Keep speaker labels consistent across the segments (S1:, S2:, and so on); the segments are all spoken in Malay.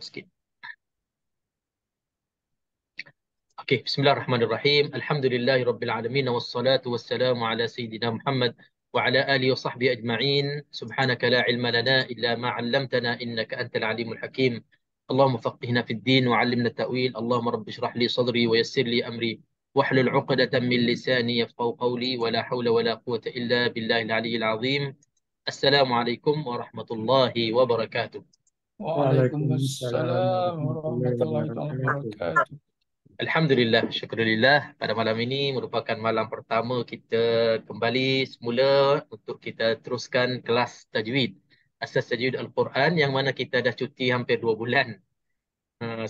S1: Sikit. Okey, bismillahirrahmanirrahim. Alhamdulillahirabbil alamin wassalatu wassalamu ala sayyidina Muhammad wa ala alihi wa sahbihi ajma'in. Subhanaka la ilma lana illa ma 'allamtana innaka antal alimul hakim. Allahumma faqihna fid din wa 'allimna ta'wil. Allahumma rabbi shrah li sadri wa yassir li amri wahlul 'uqdatam min lisani yafqahu qawli wa la hawla wa la quwwata illa billahil aliyyil azim. Assalamualaikum warahmatullahi wabarakatuh.
S2: Waalaikumsalam
S3: Waalaikumsalam
S2: warahmatullahi
S3: warahmatullahi taala
S2: wabarakatuh.
S3: wabarakatuh.
S1: Alhamdulillah, syukurillah. Pada malam ini merupakan malam pertama kita kembali semula untuk kita teruskan kelas tajwid. Asas tajwid Al-Quran yang mana kita dah cuti hampir 2 bulan.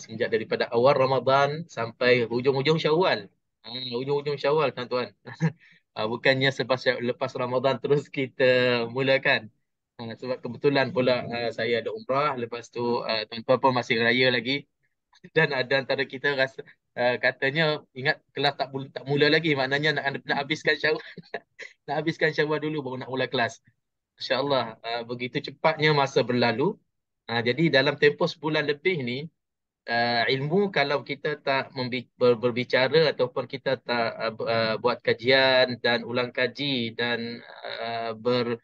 S1: Semenjak daripada awal Ramadan sampai hujung-hujung Syawal. Hujung-hujung Syawal, tuan-tuan. Bukannya lepas Ramadan terus kita mulakan. Sebab kebetulan pula saya ada umrah. Lepas tu tuan-tuan pun masih raya lagi. Dan ada antara kita rasa katanya ingat kelas tak mula lagi, maknanya nak habiskan Syawal nak habiskan Syawal dulu baru nak mula kelas. Masya-Allah, begitu cepatnya masa berlalu. Jadi dalam tempoh sebulan lebih ni, ilmu kalau kita tak berbicara ataupun kita tak buat kajian dan ulang kaji dan ber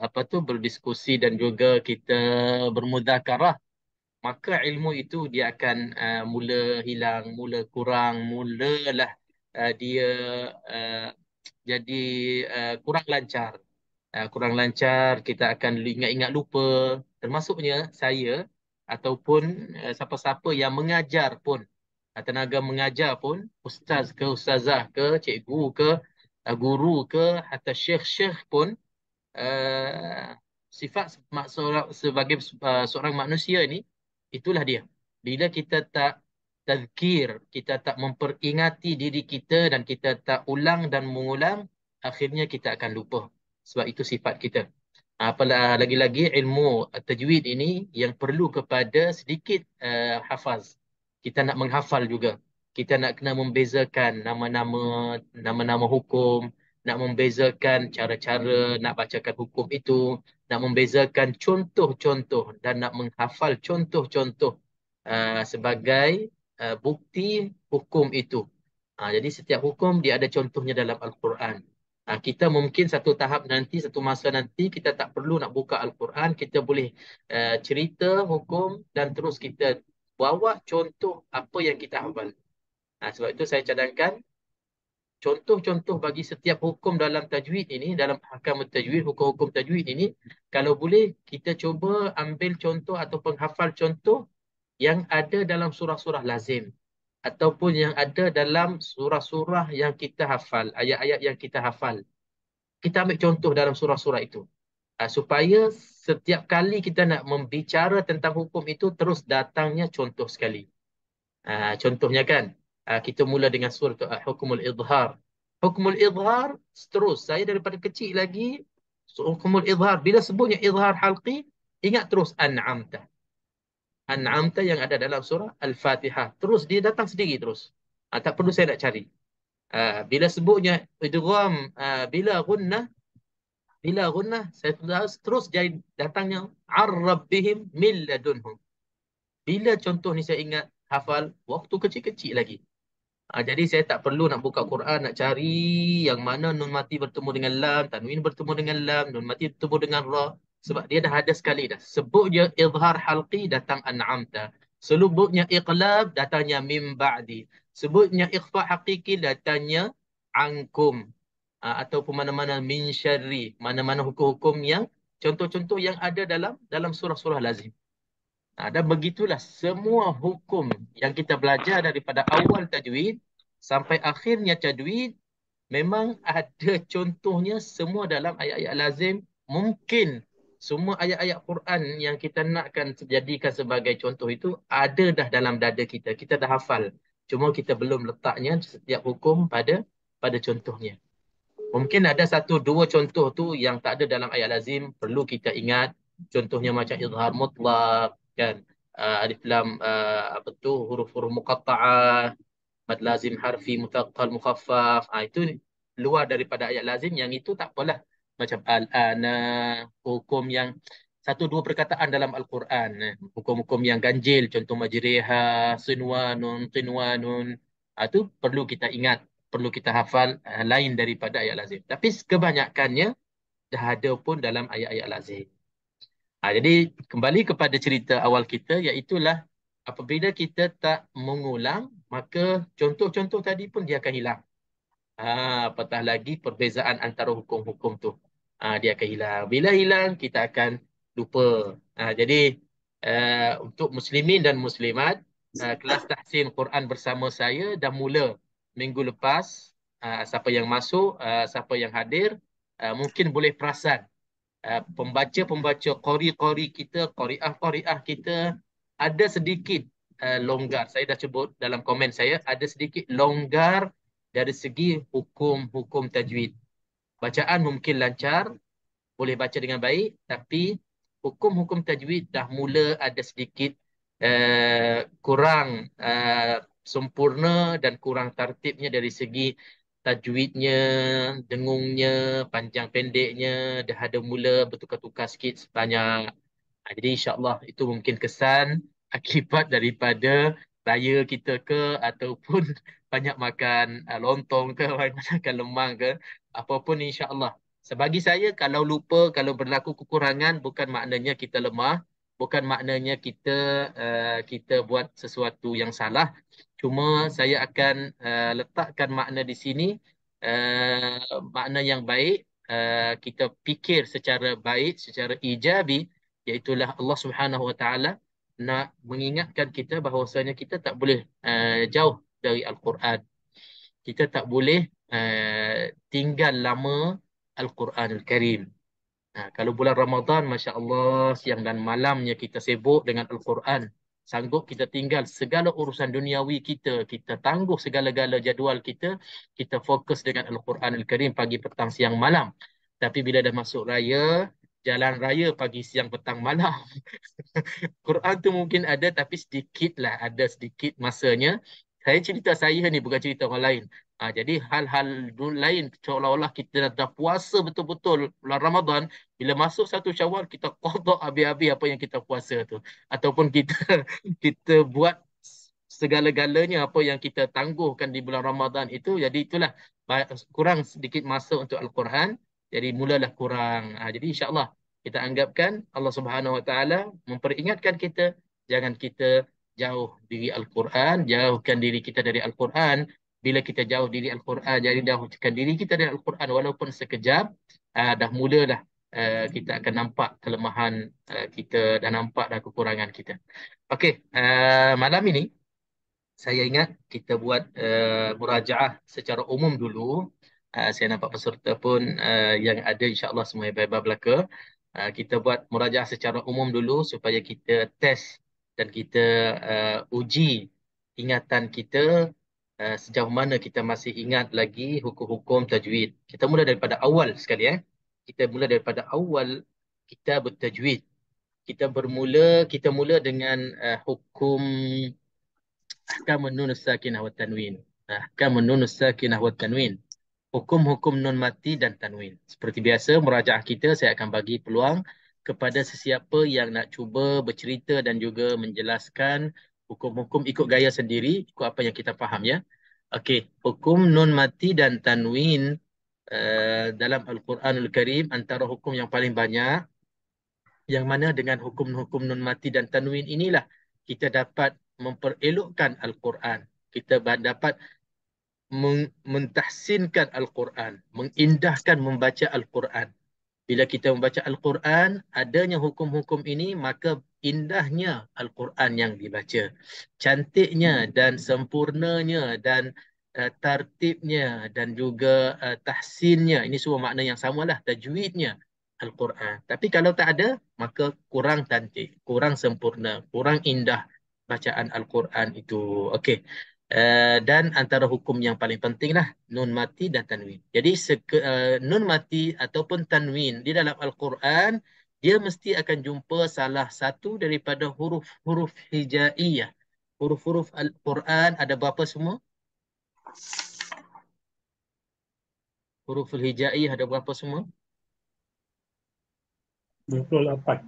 S1: apa tu berdiskusi dan juga kita bermudzakarah, maka ilmu itu dia akan mula hilang, mula kurang, mulalah dia uh, jadi kurang lancar. Kurang lancar, kita akan ingat-ingat lupa. Termasuknya saya ataupun siapa-siapa yang mengajar pun, tenaga mengajar pun, ustaz ke ustazah ke, cikgu ke, guru ke, atau syekh-syekh pun, uh, sifat sebagai seorang manusia ini, itulah dia. Bila kita tak tazkir, kita tak memperingati diri kita dan kita tak ulang dan mengulang, akhirnya kita akan lupa. Sebab itu sifat kita. Apalah lagi-lagi ilmu tajwid ini yang perlu kepada sedikit hafaz. Kita nak menghafal juga. Kita nak kena membezakan nama-nama hukum, nak membezakan cara-cara nak bacakan hukum itu, nak membezakan contoh-contoh dan nak menghafal contoh-contoh sebagai bukti hukum itu. Jadi setiap hukum dia ada contohnya dalam Al-Quran. Kita mungkin satu tahap nanti, satu masa nanti kita tak perlu nak buka Al-Quran, kita boleh cerita hukum dan terus kita bawa contoh apa yang kita hafal. Sebab itu saya cadangkan contoh-contoh bagi setiap hukum dalam tajwid ini, dalam ahkam tajwid, hukum-hukum tajwid ini, kalau boleh kita cuba ambil contoh ataupun hafal contoh yang ada dalam surah-surah lazim ataupun yang ada dalam surah-surah yang kita hafal, ayat-ayat yang kita hafal. Kita ambil contoh dalam surah-surah itu. Supaya setiap kali kita nak membicara tentang hukum itu terus datangnya contoh sekali. Contohnya kan, kita mula dengan surah Hukumul Idhar. Hukumul Idhar, terus saya daripada kecil lagi, Hukumul Idhar, bila sebutnya Idhar Halqi, ingat terus An'amta. An'amta yang ada dalam surah Al-Fatihah. Terus dia datang sendiri terus. Tak perlu saya nak cari. Bila sebutnya idgham, bila gunnah, saya terus jadi datangnya ar-rabbihim min ladunhum. Bila contoh ni saya ingat hafal waktu kecil-kecil lagi. Jadi saya tak perlu nak buka Quran, nak cari yang mana nun mati bertemu dengan lam, tanwin bertemu dengan lam, nun mati bertemu dengan ra. Sebab dia dah ada sekali dah. Sebut je izhar halqi, datang an'amta. Sebutnya iqlab, datangnya mim ba'di. Sebutnya ikhfa haqiqi, datangnya ankum. Ataupun mana-mana min syarri. Mana-mana hukum-hukum yang, contoh-contoh yang ada dalam surah-surah lazim. Dan begitulah semua hukum yang kita belajar daripada awal tajwid sampai akhirnya tajwid memang ada contohnya semua dalam ayat-ayat lazim. Mungkin semua ayat-ayat Quran yang kita nakkan jadikan sebagai contoh itu ada dah dalam dada kita. Kita dah hafal. Cuma kita belum letaknya setiap hukum pada contohnya. Mungkin ada satu dua contoh tu yang tak ada dalam ayat lazim, perlu kita ingat. Contohnya macam izhar mutlak, kan? Alif lam, apa tu, huruf-huruf muqatta'ah, mad lazim harfi muthaqqal mukhaffaf. Itu luar daripada ayat lazim, yang itu tak apalah. Macam al-ana, hukum yang satu dua perkataan dalam Al-Quran. Hukum-hukum yang ganjil, contoh majriha, sinwanun, qinwanun. Itu perlu kita ingat, perlu kita hafal lain daripada ayat lazim. Tapi kebanyakannya dah ada pun dalam ayat-ayat lazim. Jadi kembali kepada cerita awal kita, iaitulah apabila kita tak mengulang, maka contoh-contoh tadi pun dia akan hilang. Apatah lagi perbezaan antara hukum-hukum tu. Dia akan hilang. Bila hilang, kita akan lupa. Jadi, untuk muslimin dan muslimat, kelas tahsin Quran bersama saya dah mula minggu lepas. Siapa yang masuk, siapa yang hadir, mungkin boleh perasan pembaca-pembaca qori-qori kita, qariah-qariah kita ada sedikit longgar. Saya dah sebut dalam komen saya, ada sedikit longgar dari segi hukum-hukum tajwid. Bacaan mungkin lancar, boleh baca dengan baik, tapi hukum-hukum tajwid dah mula ada sedikit kurang sempurna dan kurang tertibnya dari segi tajwidnya, dengungnya, panjang pendeknya, dah ada mula bertukar-tukar sikit sebanyak. Jadi insyaAllah itu mungkin kesan akibat daripada raya kita ke ataupun banyak makan lontong ke, banyak makan lemang ke, apapun insyaAllah. Sebagi saya, kalau lupa, kalau berlaku kekurangan, bukan maknanya kita lemah, bukan maknanya kita buat sesuatu yang salah. Cuma saya akan letakkan makna di sini, makna yang baik, kita fikir secara baik, secara ijabi, iaitulah Allah Subhanahu Wa Taala nak mengingatkan kita bahawasanya kita tak boleh jauh dari Al-Quran. Kita tak boleh tinggal lama Al-Quranul Karim. Kalau bulan Ramadan, Masya Allah, siang dan malamnya kita sibuk dengan Al-Quran. Sanggup kita tinggal segala urusan duniawi kita, kita tangguh segala-gala jadual kita, kita fokus dengan Al-Quranul Karim pagi, petang, siang, malam. Tapi bila dah masuk raya, jalan raya pagi, siang, petang, malam. Quran tu mungkin ada tapi sedikit lah, ada sedikit masanya. Saya cerita saya ni bukan cerita orang lain. Jadi hal-hal lain seolah-olah kita dah puasa betul-betul bulan Ramadan, bila masuk satu Syawal kita qada habis-habis apa yang kita puasa tu, ataupun kita kita buat segala-galanya apa yang kita tangguhkan di bulan Ramadan itu. Jadi itulah kurang sedikit masa untuk Al-Quran, jadi mulalah kurang. Jadi insya-Allah kita anggapkan Allah Subhanahu Wa Taala memperingatkan kita, jangan kita jauh diri Al-Quran, jauhkan diri kita dari Al-Quran. Bila kita jauh diri Al-Quran, jadi jauhkan diri kita dari Al-Quran walaupun sekejap, dah mulalah kita akan nampak kelemahan kita dan nampak dah kekurangan kita. Okey, malam ini saya ingat kita buat murajaah secara umum dulu. Saya nampak peserta pun yang ada insya-Allah semua baik-baik belaka. Kita buat murajaah secara umum dulu supaya kita test dan kita uji ingatan kita, sejauh mana kita masih ingat lagi hukum-hukum tajwid. Kita mula daripada awal sekali. Kita mula daripada awal kitab tajwid. Kita mula dengan hukum ahkamun nun sakinah wa tanwin. Ahkamun nun sakinah wa tanwin. Hukum-hukum nun mati dan tanwin. Seperti biasa, murajaah kita saya akan bagi peluang kepada sesiapa yang nak cuba bercerita dan juga menjelaskan hukum-hukum ikut gaya sendiri, ikut apa yang kita faham ya. Okey, hukum nun mati dan tanwin dalam Al-Quranul Karim antara hukum yang paling banyak, yang mana dengan hukum-hukum nun mati dan tanwin inilah kita dapat memperelokkan Al-Quran. Kita dapat mentahsinkan Al-Quran, mengindahkan membaca Al-Quran. Bila kita membaca Al-Quran, adanya hukum-hukum ini, maka indahnya Al-Quran yang dibaca. Cantiknya dan sempurnanya dan tartibnya dan juga tahsinnya, ini semua makna yang samalah, tajwidnya Al-Quran. Tapi kalau tak ada, maka kurang cantik, kurang sempurna, kurang indah bacaan Al-Quran itu. Okey. Dan antara hukum yang paling penting lah nun mati dan tanwin. Jadi nun mati ataupun tanwin di dalam Al-Quran, dia mesti akan jumpa salah satu daripada huruf-huruf hijaiyah. Huruf-huruf Al-Quran ada berapa semua? Huruf hijaiyah ada berapa semua?
S2: 28.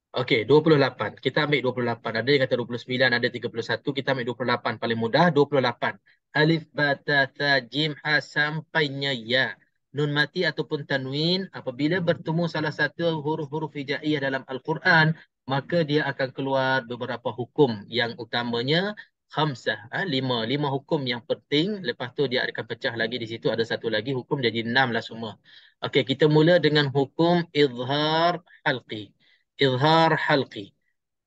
S1: Okey, 28. Kita ambil 28. Ada yang kata 29, ada 31. Kita ambil 28. Paling mudah 28. Alif, ba, ta, tha, jim, ha sampainya ya. Nun mati ataupun tanwin apabila bertemu salah satu huruf-huruf hijaiyah dalam Al-Quran, maka dia akan keluar beberapa hukum. Yang utamanya khamsah, lima. Lima hukum yang penting. Lepas tu dia akan pecah lagi di situ. Ada satu lagi hukum jadi enam lah semua. Okey, kita mula dengan hukum izhar halqi. Izhar halqi.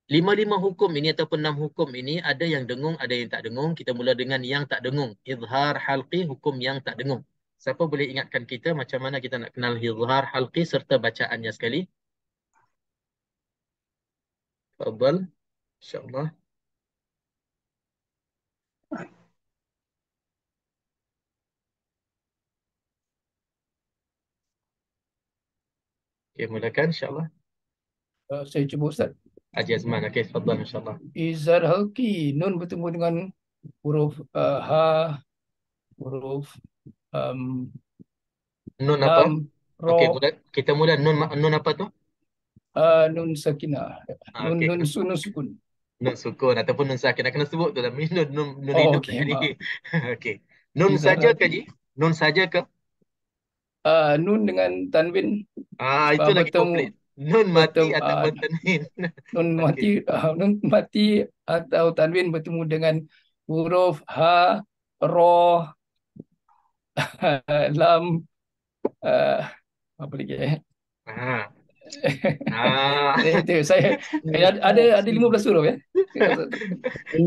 S1: Lima-lima hukum ini ataupun enam hukum ini ada yang dengung, ada yang tak dengung. Kita mula dengan yang tak dengung. Izhar halqi, hukum yang tak dengung. Siapa boleh ingatkan kita macam mana kita nak kenal izhar halqi serta bacaannya sekali? Fadal. InsyaAllah. Okay, mulakan insyaAllah.
S2: Saya cuba Ustaz.
S1: Haji Azman. Okay, fadal insyaAllah.
S2: Izhar halqi, nun bertemu dengan huruf ha, huruf
S1: Nun apa?
S2: lam,
S1: Okey,
S2: ro,
S1: kita mula nun, nun apa tu?
S2: nun sakinah, nun
S1: Okey,
S2: nun nun sukun.
S1: nun sukun ataupun nun sakin. Nak kena sebut tu lah. Nun
S2: Oh,
S1: hidup
S2: okey,
S1: tadi.
S2: maaf.
S1: Okey. Nun
S2: Izhar
S1: saja ke,
S2: halqi,
S1: Ji? Nun saja ke?
S2: nun dengan tanwin
S1: Itu lagi
S2: bertemu
S1: komplit. Nun mati
S2: bertemu
S1: ataupun tanwin.
S2: nun
S1: Okey.
S2: mati nun mati atau tanwin bertemu dengan huruf ha, ro, lam, uh, apa lagi
S1: Ah. Ah.
S2: Itu saya ada 15 huruf ya.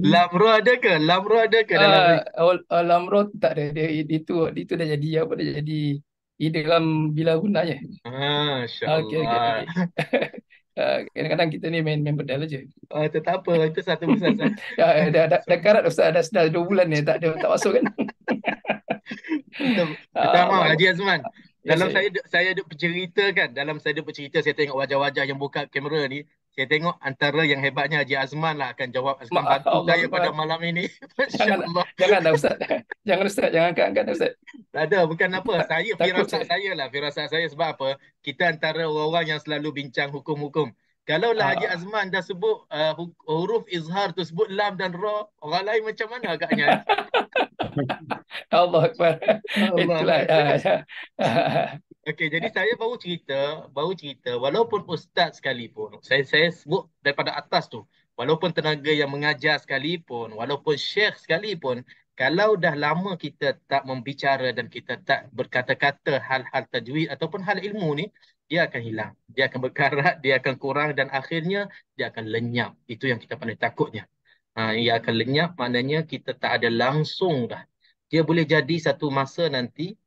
S1: Lamro ada ke? Lamro ada ke dalam ni?
S2: Lamrod tak ada itu dah jadi apa, dah jadi dalam bila gunanya. Okey okey okey.
S1: Insya-Allah.
S2: Kadang-kadang kita ni main pedal aja.
S1: Itu tak apa. Itu satu pasal saya.
S2: Ya, dah karat Ustaz, dah 2 bulan ni tak masuk kan.
S1: Kita minta maaf
S2: Alamak.
S1: Haji Azman.
S2: Ya
S1: Dalam
S2: saya.
S1: saya duk bercerita kan, dalam saya duk bercerita saya tengok wajah-wajah yang buka kamera ni, saya tengok antara yang hebatnya Haji Azman lah akan jawab, akan
S2: Maaf
S1: bantu
S2: Allah
S1: saya pada
S2: Akbar.
S1: malam ini.
S2: Jangan
S1: Masya-Allah.
S2: jangan dah Ustaz. Jangan Ustaz, jangan angkat Ustaz.
S1: Tak ada, bukan apa.
S2: Tak,
S1: Saya,
S2: takut
S1: firasat
S2: saya.
S1: saya lah. Firasat saya sebab apa? Kita antara orang-orang yang selalu bincang hukum-hukum. Kalaulah Haji
S2: Ah,
S1: Azman dah sebut huruf izhar tu, sebut lam dan ra, orang lain macam mana agaknya?
S2: Allah Akbar. Itulah.
S1: Allah. Okey, jadi saya baru cerita walaupun ustaz sekalipun, saya sebut daripada atas tu, walaupun tenaga yang mengajar sekalipun, walaupun syekh sekalipun, kalau dah lama kita tak membicara dan kita tak berkata-kata hal-hal tajwid ataupun hal ilmu ni, dia akan hilang. Dia akan berkarat, dia akan kurang dan akhirnya dia akan lenyap. Itu yang kita paling takutnya. Ia akan lenyap maknanya kita tak ada langsung dah. Dia boleh jadi satu masa nanti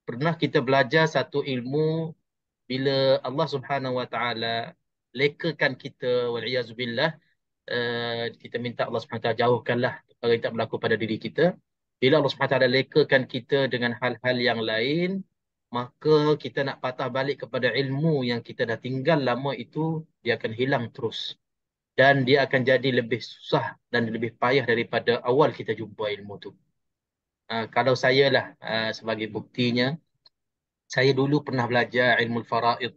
S1: pernah kita belajar satu ilmu bila Allah Subhanahu Wa Taala lekakan kita wal kita minta Allah Subhanahu Wa Taala jauhkanlah perkara yang tak berlaku pada diri kita. Bila Allah Subhanahu Wa Taala lekakan kita dengan hal-hal yang lain, maka kita nak patah balik kepada ilmu yang kita dah tinggal lama itu, dia akan hilang terus dan dia akan jadi lebih susah dan lebih payah daripada awal kita jumpa ilmu tu. Kalau saya lah sebagai buktinya, saya dulu pernah belajar ilmu faraid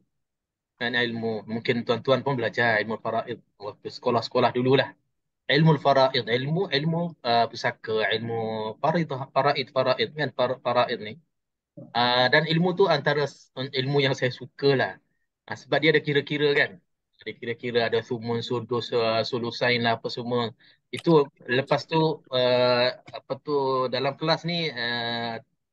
S1: dan ilmu, mungkin tuan-tuan pun belajar ilmu faraid waktu sekolah-sekolah dululah. Ilmu faraid, ilmu pusaka, ilmu faraid kan, faraid ni. Dan ilmu tu antara ilmu yang saya suka lah. Sebab dia ada kira-kira kan. Ada kira-kira, ada sumun, sudus, sulusain lah apa semua. Itu lepas tu apa tu dalam kelas ni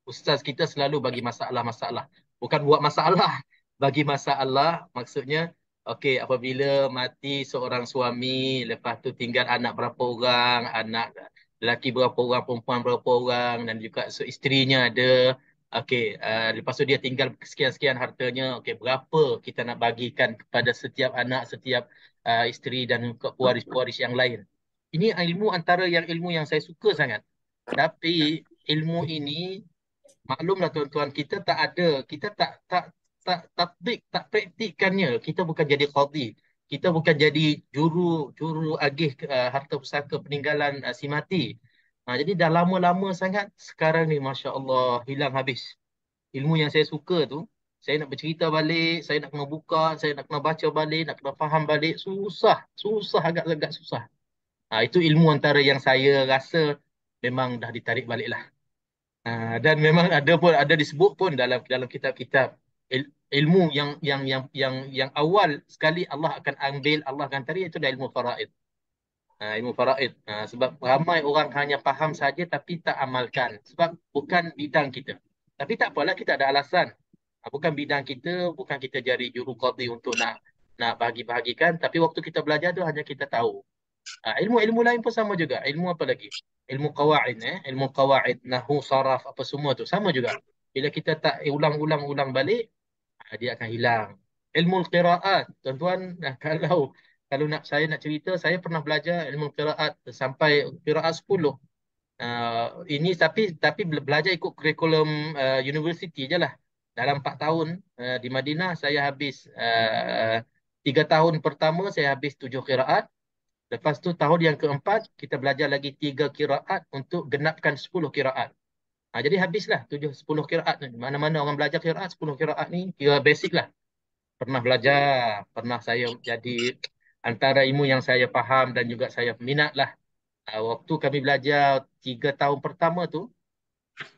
S1: ustaz kita selalu bagi masalah-masalah. Bukan buat masalah, bagi masalah maksudnya okey apabila mati seorang suami, lepas tu tinggal anak berapa orang, anak lelaki berapa orang, perempuan berapa orang dan juga isterinya ada. Okey, lepas tu dia tinggal sekian-sekian hartanya. Okey, berapa kita nak bagikan kepada setiap anak, setiap isteri dan ke pewaris-pewaris yang lain. Ini ilmu antara yang ilmu yang saya suka sangat. Tapi ilmu ini maklumlah tuan-tuan, kita tak ada, kita tak tatbik, tak praktikkannya. Kita bukan jadi qadhi. Kita bukan jadi juru juru agih harta pusaka peninggalan si mati. Jadi dah lama-lama sangat sekarang ni masya-Allah hilang habis ilmu yang saya suka tu. Saya nak bercerita balik, saya nak kena buka, saya nak kena baca balik, nak kena faham balik, susah. Susah, agak-agak susah. Itu ilmu antara yang saya rasa memang dah ditarik balik lah. Dan memang ada disebut pun dalam dalam kitab-kitab ilmu yang awal sekali Allah akan ambil, Allah akan tarik, itu adalah ilmu faraid. Ilmu faraid. Sebab ramai orang hanya faham saja tapi tak amalkan. Sebab bukan bidang kita. Tapi tak apalah, kita ada alasan. Bukan bidang kita, bukan kita jadi jurukadi untuk nak bahagi-bahagikan. Tapi waktu kita belajar tu hanya kita tahu. Ilmu-ilmu lain pun sama juga. Ilmu apa lagi? Ilmu qawaid, ilmu qawaid, nahu, saraf, apa semua tu sama juga. Bila kita tak ulang-ulang balik, dia akan hilang. Ilmu qiraat, tuan-tuan, kalau saya nak cerita, saya pernah belajar ilmu qiraat sampai qiraat 10. Ini tapi belajar ikut kurikulum universiti je lah. Dalam 4 tahun di Madinah, saya habis 3 tahun pertama saya habis 7 qiraat. Lepas tu tahun yang keempat kita belajar lagi 3 qiraat untuk genapkan 10 qiraat. Jadi habislah 7 10 qiraat ni. Mana-mana orang belajar qiraat 10 qiraat ni kira basic lah. Pernah belajar, pernah saya jadi antara ilmu yang saya faham dan juga saya minat lah. Waktu kami belajar 3 tahun pertama tu,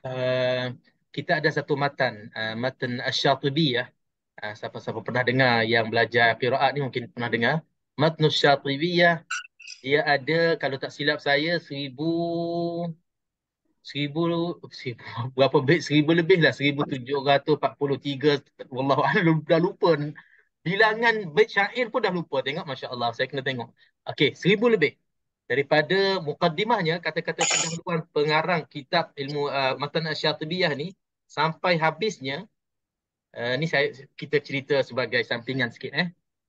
S1: uh, kita ada satu matan, matan Asy-Syatibi ya. Siapa-siapa pernah dengar yang belajar qiraat ni mungkin pernah dengar. Matan Asy-Syatibi ya, dia ada kalau tak silap saya 1000 seribu berapa bait, 1000 lebih lah, 1743. Wallahu a'lam, dah lupa bilangan bait syair pun dah lupa. Tengok, Masya Allah, saya kena tengok. Okey, 1000 lebih. Daripada mukaddimahnya, kata-kata pendahuluan pengarang kitab ilmu Matan Asy-Syatibiyah ni sampai habisnya. Ni kita cerita sebagai sampingan sikit.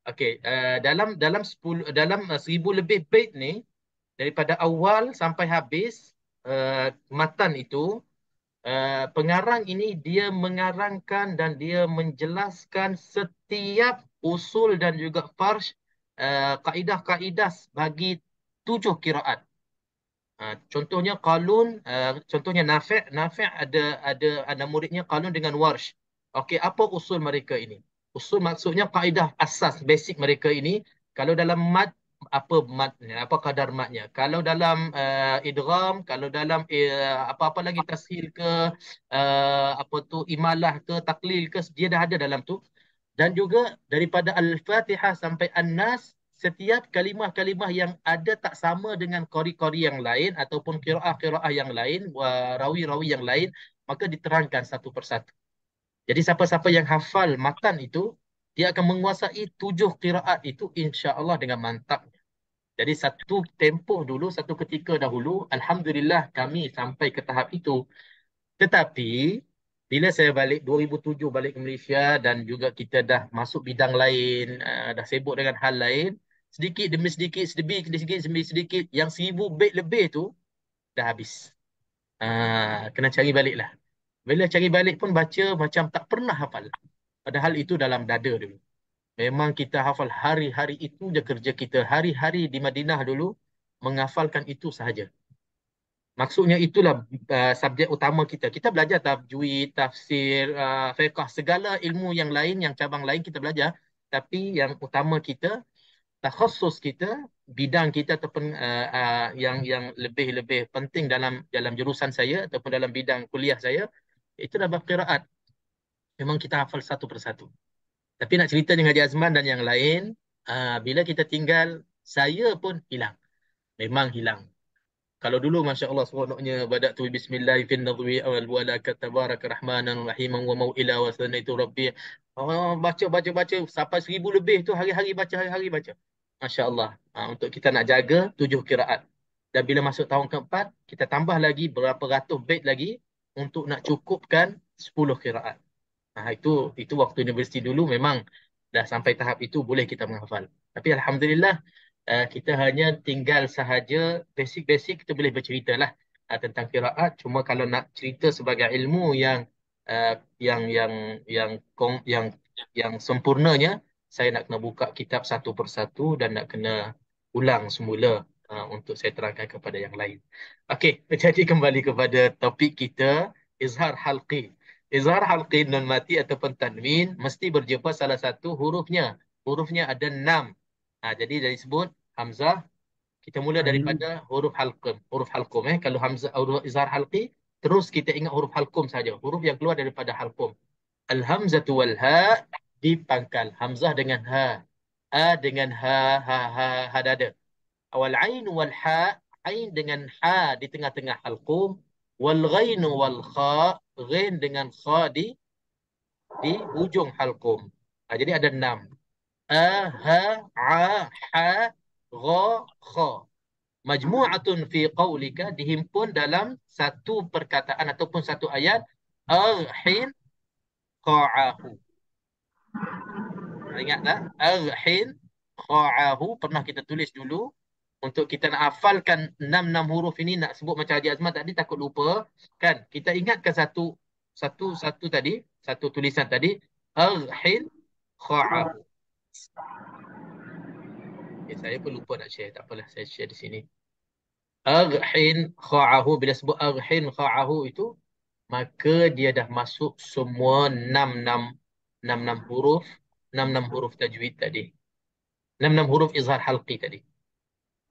S1: Okey, dalam 10 dalam 1000 lebih bait ni, daripada awal sampai habis matan itu, pengarang ini dia mengarangkan dan dia menjelaskan setiap usul dan juga farsh, kaedah-kaedah bagi 7 kiraat. Contohnya Qalun, contohnya Nafi' ada muridnya Qalun dengan Warsh. Okey, apa usul mereka ini? Usul maksudnya kaedah asas basic mereka ini. Kalau dalam mad, apa madnya, apa kadar madnya? Kalau dalam idgham, kalau dalam apa-apa lagi tashil ke, apa tu, imalah ke, taklil ke, dia dah ada dalam tu. Dan juga daripada Al-Fatihah sampai An-Nas, setiap kalimah-kalimah yang ada tak sama dengan qari-qari yang lain ataupun qiraah-qiraah yang lain, rawi-rawi yang lain, maka diterangkan satu persatu. Jadi siapa-siapa yang hafal matan itu, dia akan menguasai 7 qiraat itu insya-Allah dengan mantap. Jadi satu tempoh dulu, satu ketika dahulu, alhamdulillah kami sampai ke tahap itu. Tetapi bila saya balik 2007 balik ke Malaysia dan juga kita dah masuk bidang lain, dah sibuk dengan hal lain, sedikit demi sedikit, sedikit demi sedikit, yang 1000 bait lebih tu dah habis. Kena cari balik lah. Bila cari balik pun baca macam tak pernah hafal. Padahal itu dalam dada dulu. Memang kita hafal hari-hari, itu je kerja kita. Hari-hari di Madinah dulu menghafalkan itu sahaja. Maksudnya itulah subjek utama kita. Kita belajar tajwid, tafsir, fiqh, segala ilmu yang lain, yang cabang lain kita belajar. Tapi yang utama kita, takhasus kita, bidang kita ataupun yang lebih-lebih penting dalam dalam jurusan saya ataupun dalam bidang kuliah saya, itu adalah bab qiraat. Memang kita hafal satu persatu. Tapi nak cerita dengan Haji Azman dan yang lain, bila kita tinggal, saya pun hilang. Memang hilang. Kalau dulu Masya Allah seronoknya bada'tu bismillah fin nadwi awal wala katabaraka rahmanan rahiman wa mau'ila wa sanaitu rabbi. Baca sampai 1000 lebih tu, hari-hari baca, hari-hari baca. Masya Allah. Untuk kita nak jaga 7 kiraat. Dan bila masuk tahun keempat, kita tambah lagi berapa ratus bait lagi untuk nak cukupkan 10 kiraat. Itu waktu universiti dulu memang dah sampai tahap itu boleh kita menghafal. Tapi Alhamdulillah, kita hanya tinggal sahaja basic-basic, kita boleh bercerita lah tentang qiraat. Cuma kalau nak cerita sebagai ilmu uh, yang yang yang kong- yang yang sempurnanya, saya nak kena buka kitab satu persatu dan nak kena ulang semula untuk saya terangkan kepada yang lain. Okey, jadi kembali kepada topik kita, izhar halqi. Izhar halqi nun mati ataupun tanwin mesti berjumpa salah satu hurufnya. Hurufnya ada 6. Jadi dari sebut hamzah, kita mula
S2: Ain.
S1: daripada huruf halqum. Huruf halqum kalau hamzah huruf izhar halqi, terus kita ingat huruf halqum saja. Huruf yang keluar daripada halqum. Al-hamzatu wal ha dipangkal. Hamzah dengan ha. A dengan ha, ha, ha, ha dada. Wal ain wal ha, ain dengan ha di tengah-tengah halqum. Wal ghain wal kha, ghain dengan kha di hujung halqum. Jadi ada 6. A, ha, a, ha, gha, kha. Majmu'atun fi qawlika dihimpun dalam satu perkataan ataupun satu ayat. Arhin qa'ahu. Ingat tak? Arhin qa'ahu. Pernah kita tulis dulu. Untuk kita nak hafalkan 6 huruf ini, nak sebut macam Haji Azman tadi, takut lupa. Kan? Kita ingatkan satu tadi, satu tulisan tadi. Arhin qa'ahu. Saya pun lupa nak share. Tak apalah, saya share di sini. Arhin kha'ahu. Bila sebut arhin kha'ahu itu, maka dia dah masuk semua enam huruf, enam huruf tajwid tadi. Enam huruf izhar halqi tadi.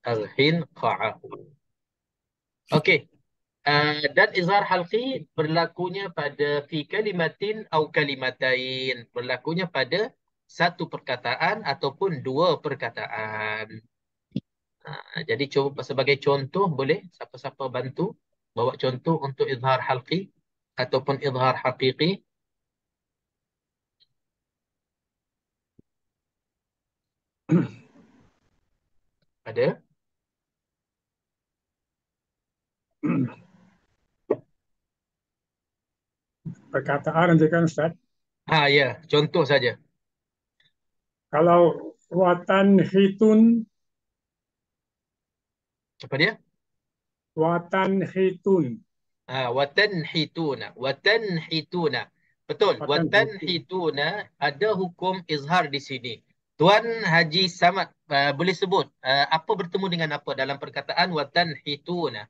S1: Arhin kha'ahu. Okey. Dan izhar halqi berlakunya pada fi kalimatin atau kalimatain. Berlakunya pada satu perkataan ataupun dua perkataan. Jadi cuba sebagai contoh boleh siapa-siapa bantu bawa contoh untuk izhar halqi ataupun izhar haqiqi. Ada?
S3: Perkataan nanti kan Ustaz.
S1: Ya, contoh saja.
S3: Kalau watan hitun,
S1: Apa dia?
S3: watan hitun,
S1: Watanhituna. Watanhituna. Betul.
S3: watan hitun.
S1: Watanhituna ada hukum izhar di sini. Tuan Haji Samad boleh sebut apa bertemu dengan apa dalam perkataan watanhituna?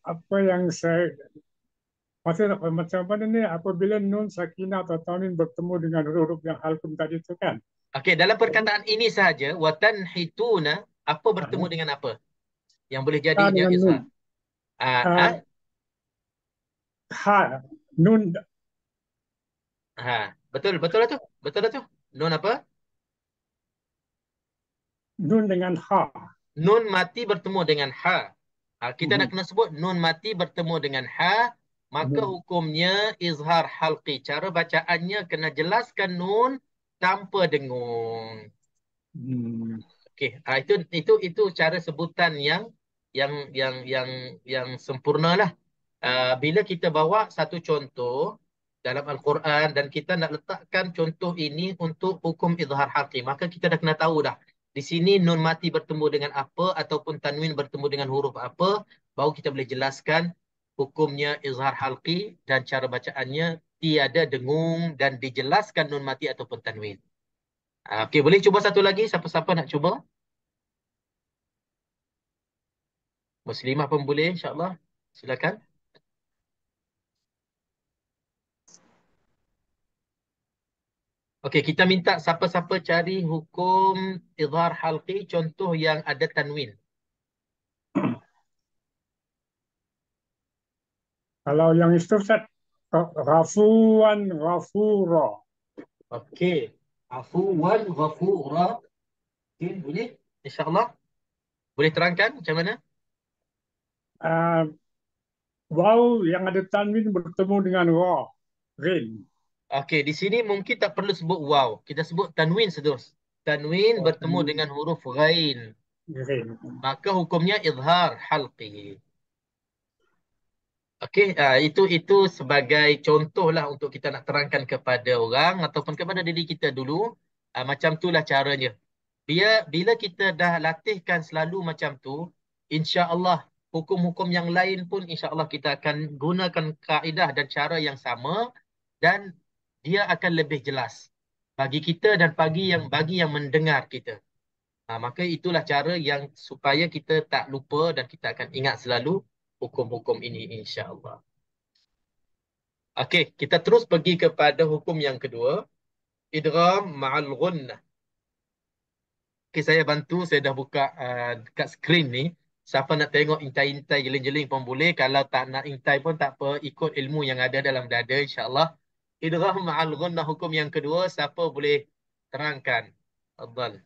S3: Apa yang saya maksud macam mana ni, apabila nun sakinah atau tanwin bertemu dengan huruf yang halkum tadi itu kan.
S1: Okey, dalam perkataan ini sahaja watanhituna apa bertemu
S3: Ah,
S1: dengan apa? Yang boleh jadi
S3: ha
S1: dia
S3: dengan nun.
S1: izhar. Ah, ah,
S3: Ah, ha nun
S1: betul, betul lah tu. Betul lah tu. Nun apa?
S3: nun dengan ha.
S1: Nun mati bertemu dengan ha. Kita nak
S3: Mhm.
S1: kena sebut nun mati bertemu dengan ha, maka
S3: Nun.
S1: hukumnya izhar halqi. Cara bacaannya kena jelaskan nun tanpa dengung.
S3: Hmm.
S1: Okey, itu cara sebutan yang yang yang sempurna lah. Bila kita bawa satu contoh dalam Al-Quran dan kita nak letakkan contoh ini untuk hukum izhar halqi, maka kita dah kena tahu dah. Di sini nun mati bertemu dengan apa ataupun tanwin bertemu dengan huruf apa, baru kita boleh jelaskan hukumnya izhar halqi dan cara bacaannya tiada dengung dan dijelaskan nun mati ataupun tanwin. Okey, boleh cuba satu lagi, siapa-siapa nak cuba? Muslimah pun boleh, insya-Allah. Silakan. Okey, kita minta siapa-siapa cari hukum izhar halqi contoh yang ada tanwin.
S3: Kalau yang itu Ustaz, ghafuwan ghafura.
S1: Okey. Afuwan ghafura. Okey, boleh? Insya-Allah. Boleh terangkan macam mana?
S3: Ah, waw yang ada tanwin bertemu dengan ra, rin.
S1: Okey, di sini mungkin tak perlu sebut waw. Kita sebut tanwin terus. Tanwin
S3: Oh,
S1: bertemu
S3: tanwin
S1: dengan huruf ghain.
S3: rin.
S1: Maka hukumnya izhar halqi. Okey, itu sebagai contoh lah untuk kita nak terangkan kepada orang ataupun kepada diri kita dulu. Macam itulah caranya. Bila kita dah latihkan selalu macam tu, insya-Allah hukum-hukum yang lain pun insya-Allah kita akan gunakan kaedah dan cara yang sama dan dia akan lebih jelas bagi kita dan bagi yang mendengar kita. Maka itulah cara yang supaya kita tak lupa dan kita akan ingat selalu hukum-hukum ini insya-Allah. Okey, kita terus pergi kepada hukum yang kedua. Idgham ma'al ghunnah. Okay, saya bantu. Saya dah buka dekat skrin ni. Siapa nak tengok intai-intai jeling-jeling pun boleh. Kalau tak nak intai pun tak apa. Ikut ilmu yang ada dalam dada, insyaAllah. Idgham ma'al ghunnah hukum yang kedua. Siapa boleh terangkan? Afdal.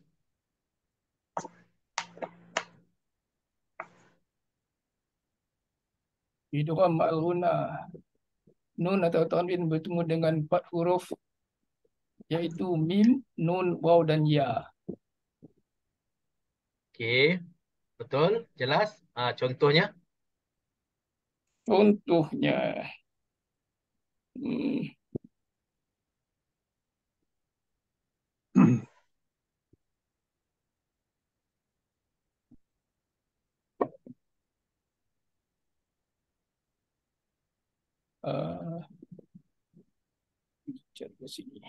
S2: Idgham ma'al ghunnah. Nun atau tanwin bertemu dengan 4 huruf, yaitu mim, nun, waw dan ya.
S1: Okey. Betul? Jelas? Contohnya?
S2: Contohnya, hmm, uh, cari ke sini.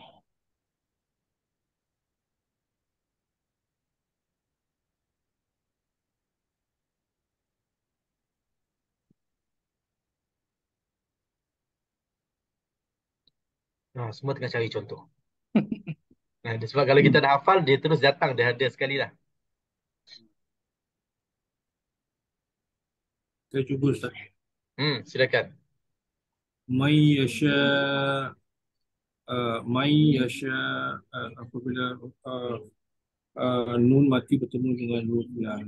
S1: Semua tengah cari contoh. Sebab kalau kita dah hafal, dia terus datang. Dia ada sekali dah.
S4: Saya cuba Ustaz.
S1: Silakan.
S4: May yasha apabila nun mati bertemu dengan huruf ya.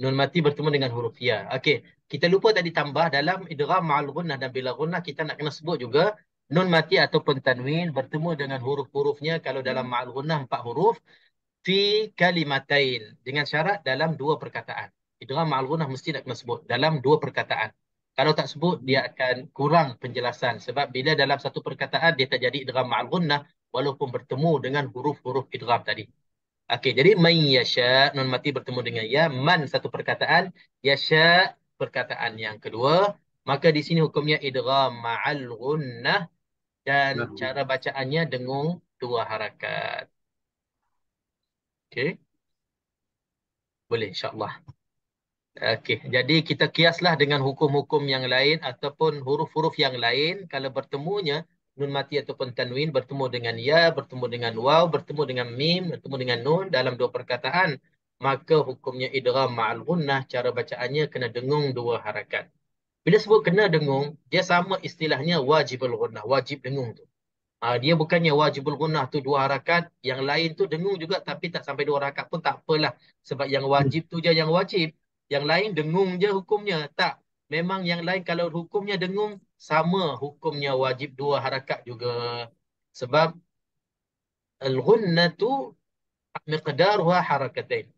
S1: Nun mati bertemu dengan huruf ya. Okey, kita lupa tadi tambah dalam idgham ma'al ghunnah dan bila ghunnah kita nak kena sebut juga nun mati ataupun tanwin bertemu dengan huruf-hurufnya. Kalau dalam ma'al ghunnah 4 huruf, fi kalimatain, dengan syarat dalam 2 perkataan. Idgham ma'al ghunnah mesti nak kena sebut dalam 2 perkataan. Kalau tak sebut, dia akan kurang penjelasan. Sebab bila dalam satu perkataan, dia terjadi idgham ma'al ghunnah walaupun bertemu dengan huruf-huruf idgham tadi. Okey, jadi man yasha, nun mati bertemu dengan ya. Man satu perkataan, yasha perkataan yang kedua. Maka di sini hukumnya idgham ma'al ghunnah dan cara bacaannya dengung 2 harakat. Okey. Boleh, insyaAllah. Okey, jadi kita kiaslah dengan hukum-hukum yang lain ataupun huruf-huruf yang lain. Kalau bertemunya nun mati ataupun tanwin bertemu dengan ya, bertemu dengan waw, bertemu dengan mim, bertemu dengan nun dalam 2 perkataan, maka hukumnya idgham ma'al ghunnah, cara bacaannya kena dengung 2 harakat. Bila sebut kena dengung, dia sama istilahnya wajibul ghunnah, wajib dengung tu. Dia bukannya wajibul ghunnah tu 2 harakat, yang lain tu dengung juga tapi tak sampai 2 harakat pun tak apalah. Sebab yang wajib tu je yang wajib. Yang lain dengung je hukumnya. Tak. Memang yang lain kalau hukumnya dengung, sama hukumnya wajib 2 harakat juga. Sebab al-ghunnah tu miqdaruha harakatain.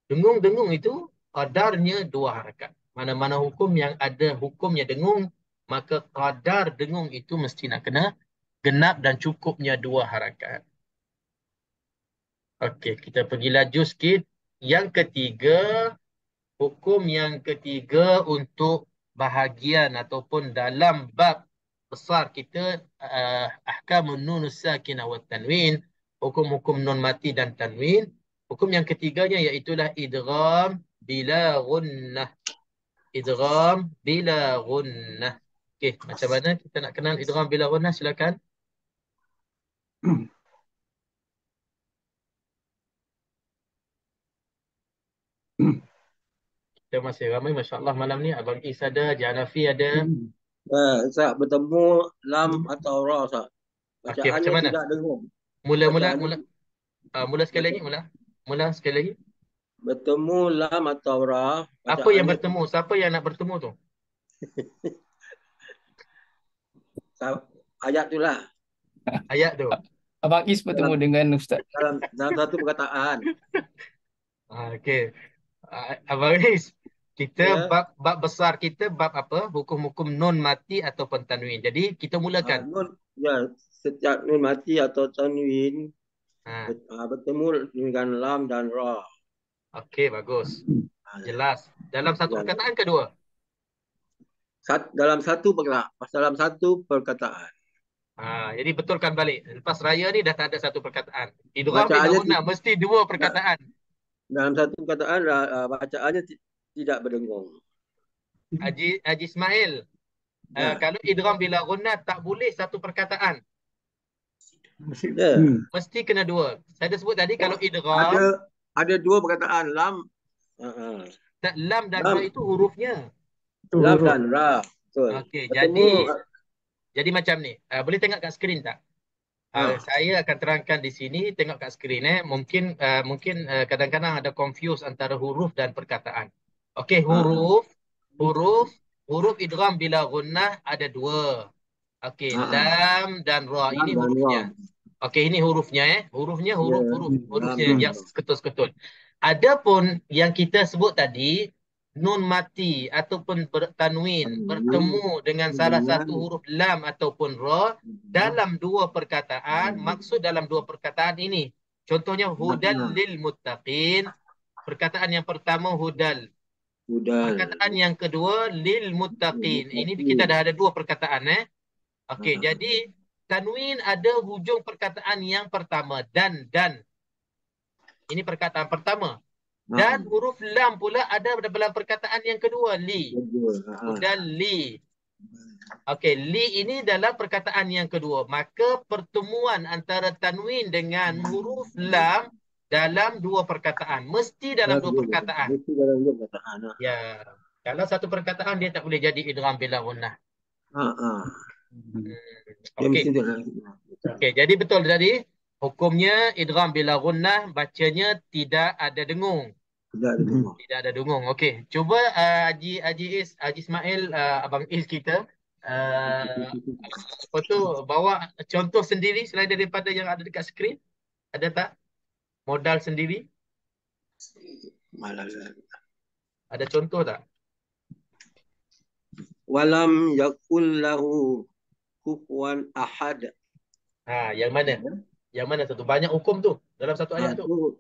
S1: Dengung-dengung itu qadarnya 2 harakat. Mana-mana hukum yang ada hukumnya dengung, maka qadar dengung itu mesti nak kena genap dan cukupnya 2 harakat. Okey, kita pergi laju sikit. Yang ketiga, hukum yang ketiga untuk bahagian ataupun dalam bab besar kita, ahkamun nun sakinah wa tanwin, hukum-hukum nun mati dan tanwin. Hukum yang ketiganya iaitulah idgham bila ghunnah. Idgham bila ghunnah. Okey, macam mana kita nak kenal idgham bila ghunnah? Silakan. Kita masih ramai, masya-Allah malam ni. Abang Is ada, Janafi ada.
S5: Ustaz, bertemu lam atau ra Ustaz.
S1: Okey, macam
S5: Bacaannya
S1: mana?
S5: tidak dengung.
S1: Mula sekali lagi, mula sekali lagi.
S5: Bertemu lam atau ra.
S1: Apa yang bertemu? Siapa yang nak bertemu tu?
S5: Ayat tu lah.
S1: Ayat tu.
S2: Abang Is bertemu dengan Ustaz.
S5: Dalam satu perkataan.
S1: Okey. Abang Is, kita bab besar kita bab apa? Hukum-hukum nun mati ataupun tanwin. Jadi kita mulakan.
S5: Setiap nun mati atau tanwin bertemu dengan lam dan ra.
S1: Okey, bagus. Jelas. Dalam satu perkataan ke 2?
S5: Dalam satu perkataan.
S1: Jadi betulkan balik. Lepas raya ni dah tak ada satu perkataan. Idgham bila ghunnah mesti 2 perkataan.
S5: Dalam satu perkataan bacaannya tidak berdengung.
S1: Haji Ismail. Kalau idgham bila gunnah tak boleh satu perkataan.
S5: Ya.
S1: Mesti kena dua. Saya dah sebut tadi kalau idgham,
S5: Ada dua perkataan lam.
S1: lam dan
S5: Lam.
S1: ra itu hurufnya.
S3: Itu
S5: Lam
S3: huruf.
S5: dan ra. Betul.
S1: Okey,
S5: Bertemu,
S1: jadi macam ni. Boleh tengok kat skrin tak? Saya akan terangkan di sini, tengok kat skrin. Mungkin kadang-kadang ada confuse antara huruf dan perkataan. Okey, huruf idgham bila gunnah ada dua. Okey, lam dan ra.
S5: lam
S1: Ini
S5: dan
S1: hurufnya.
S5: ra.
S1: Okey, ini hurufnya. Hurufnya hurufnya
S5: lam
S1: yang
S5: dan ra.
S1: seketul-seketul. Adapun yang kita sebut tadi, nun mati ataupun bertanwin bertemu dengan salah satu huruf lam ataupun ra dalam dua perkataan, maksud dalam dua perkataan ini. Contohnya hudal lil muttaqin. Perkataan yang pertama hudal. Perkataan yang kedua lil muttaqin. Ini kita dah ada dua perkataan. Okey, jadi tanwin ada hujung perkataan yang pertama dan. Ini perkataan pertama. Dan huruf lam pula ada dalam perkataan yang kedua, li. Hudal li. Okey, li ini dalam perkataan yang kedua. Maka pertemuan antara tanwin dengan huruf lam dalam dua perkataan. Mesti dalam dua perkataan.
S5: Mesti dalam dua perkataan.
S1: Ya. Kalau satu perkataan dia tak boleh jadi idgham bila gunnah. Okey. Okey, jadi betul tadi. Hukumnya idgham bila gunnah bacanya tidak ada dengung. Tidak ada dengung. Okey, cuba Haji Ismail, Abang Is kita apa tu, bawa contoh sendiri selain daripada yang ada dekat skrin. Ada tak? Modal sendiri? Ada contoh tak?
S5: Walam yakul lahu kufuwan ahad.
S1: Yang mana? Yang mana satu? Banyak hukum tu dalam satu ayat tu.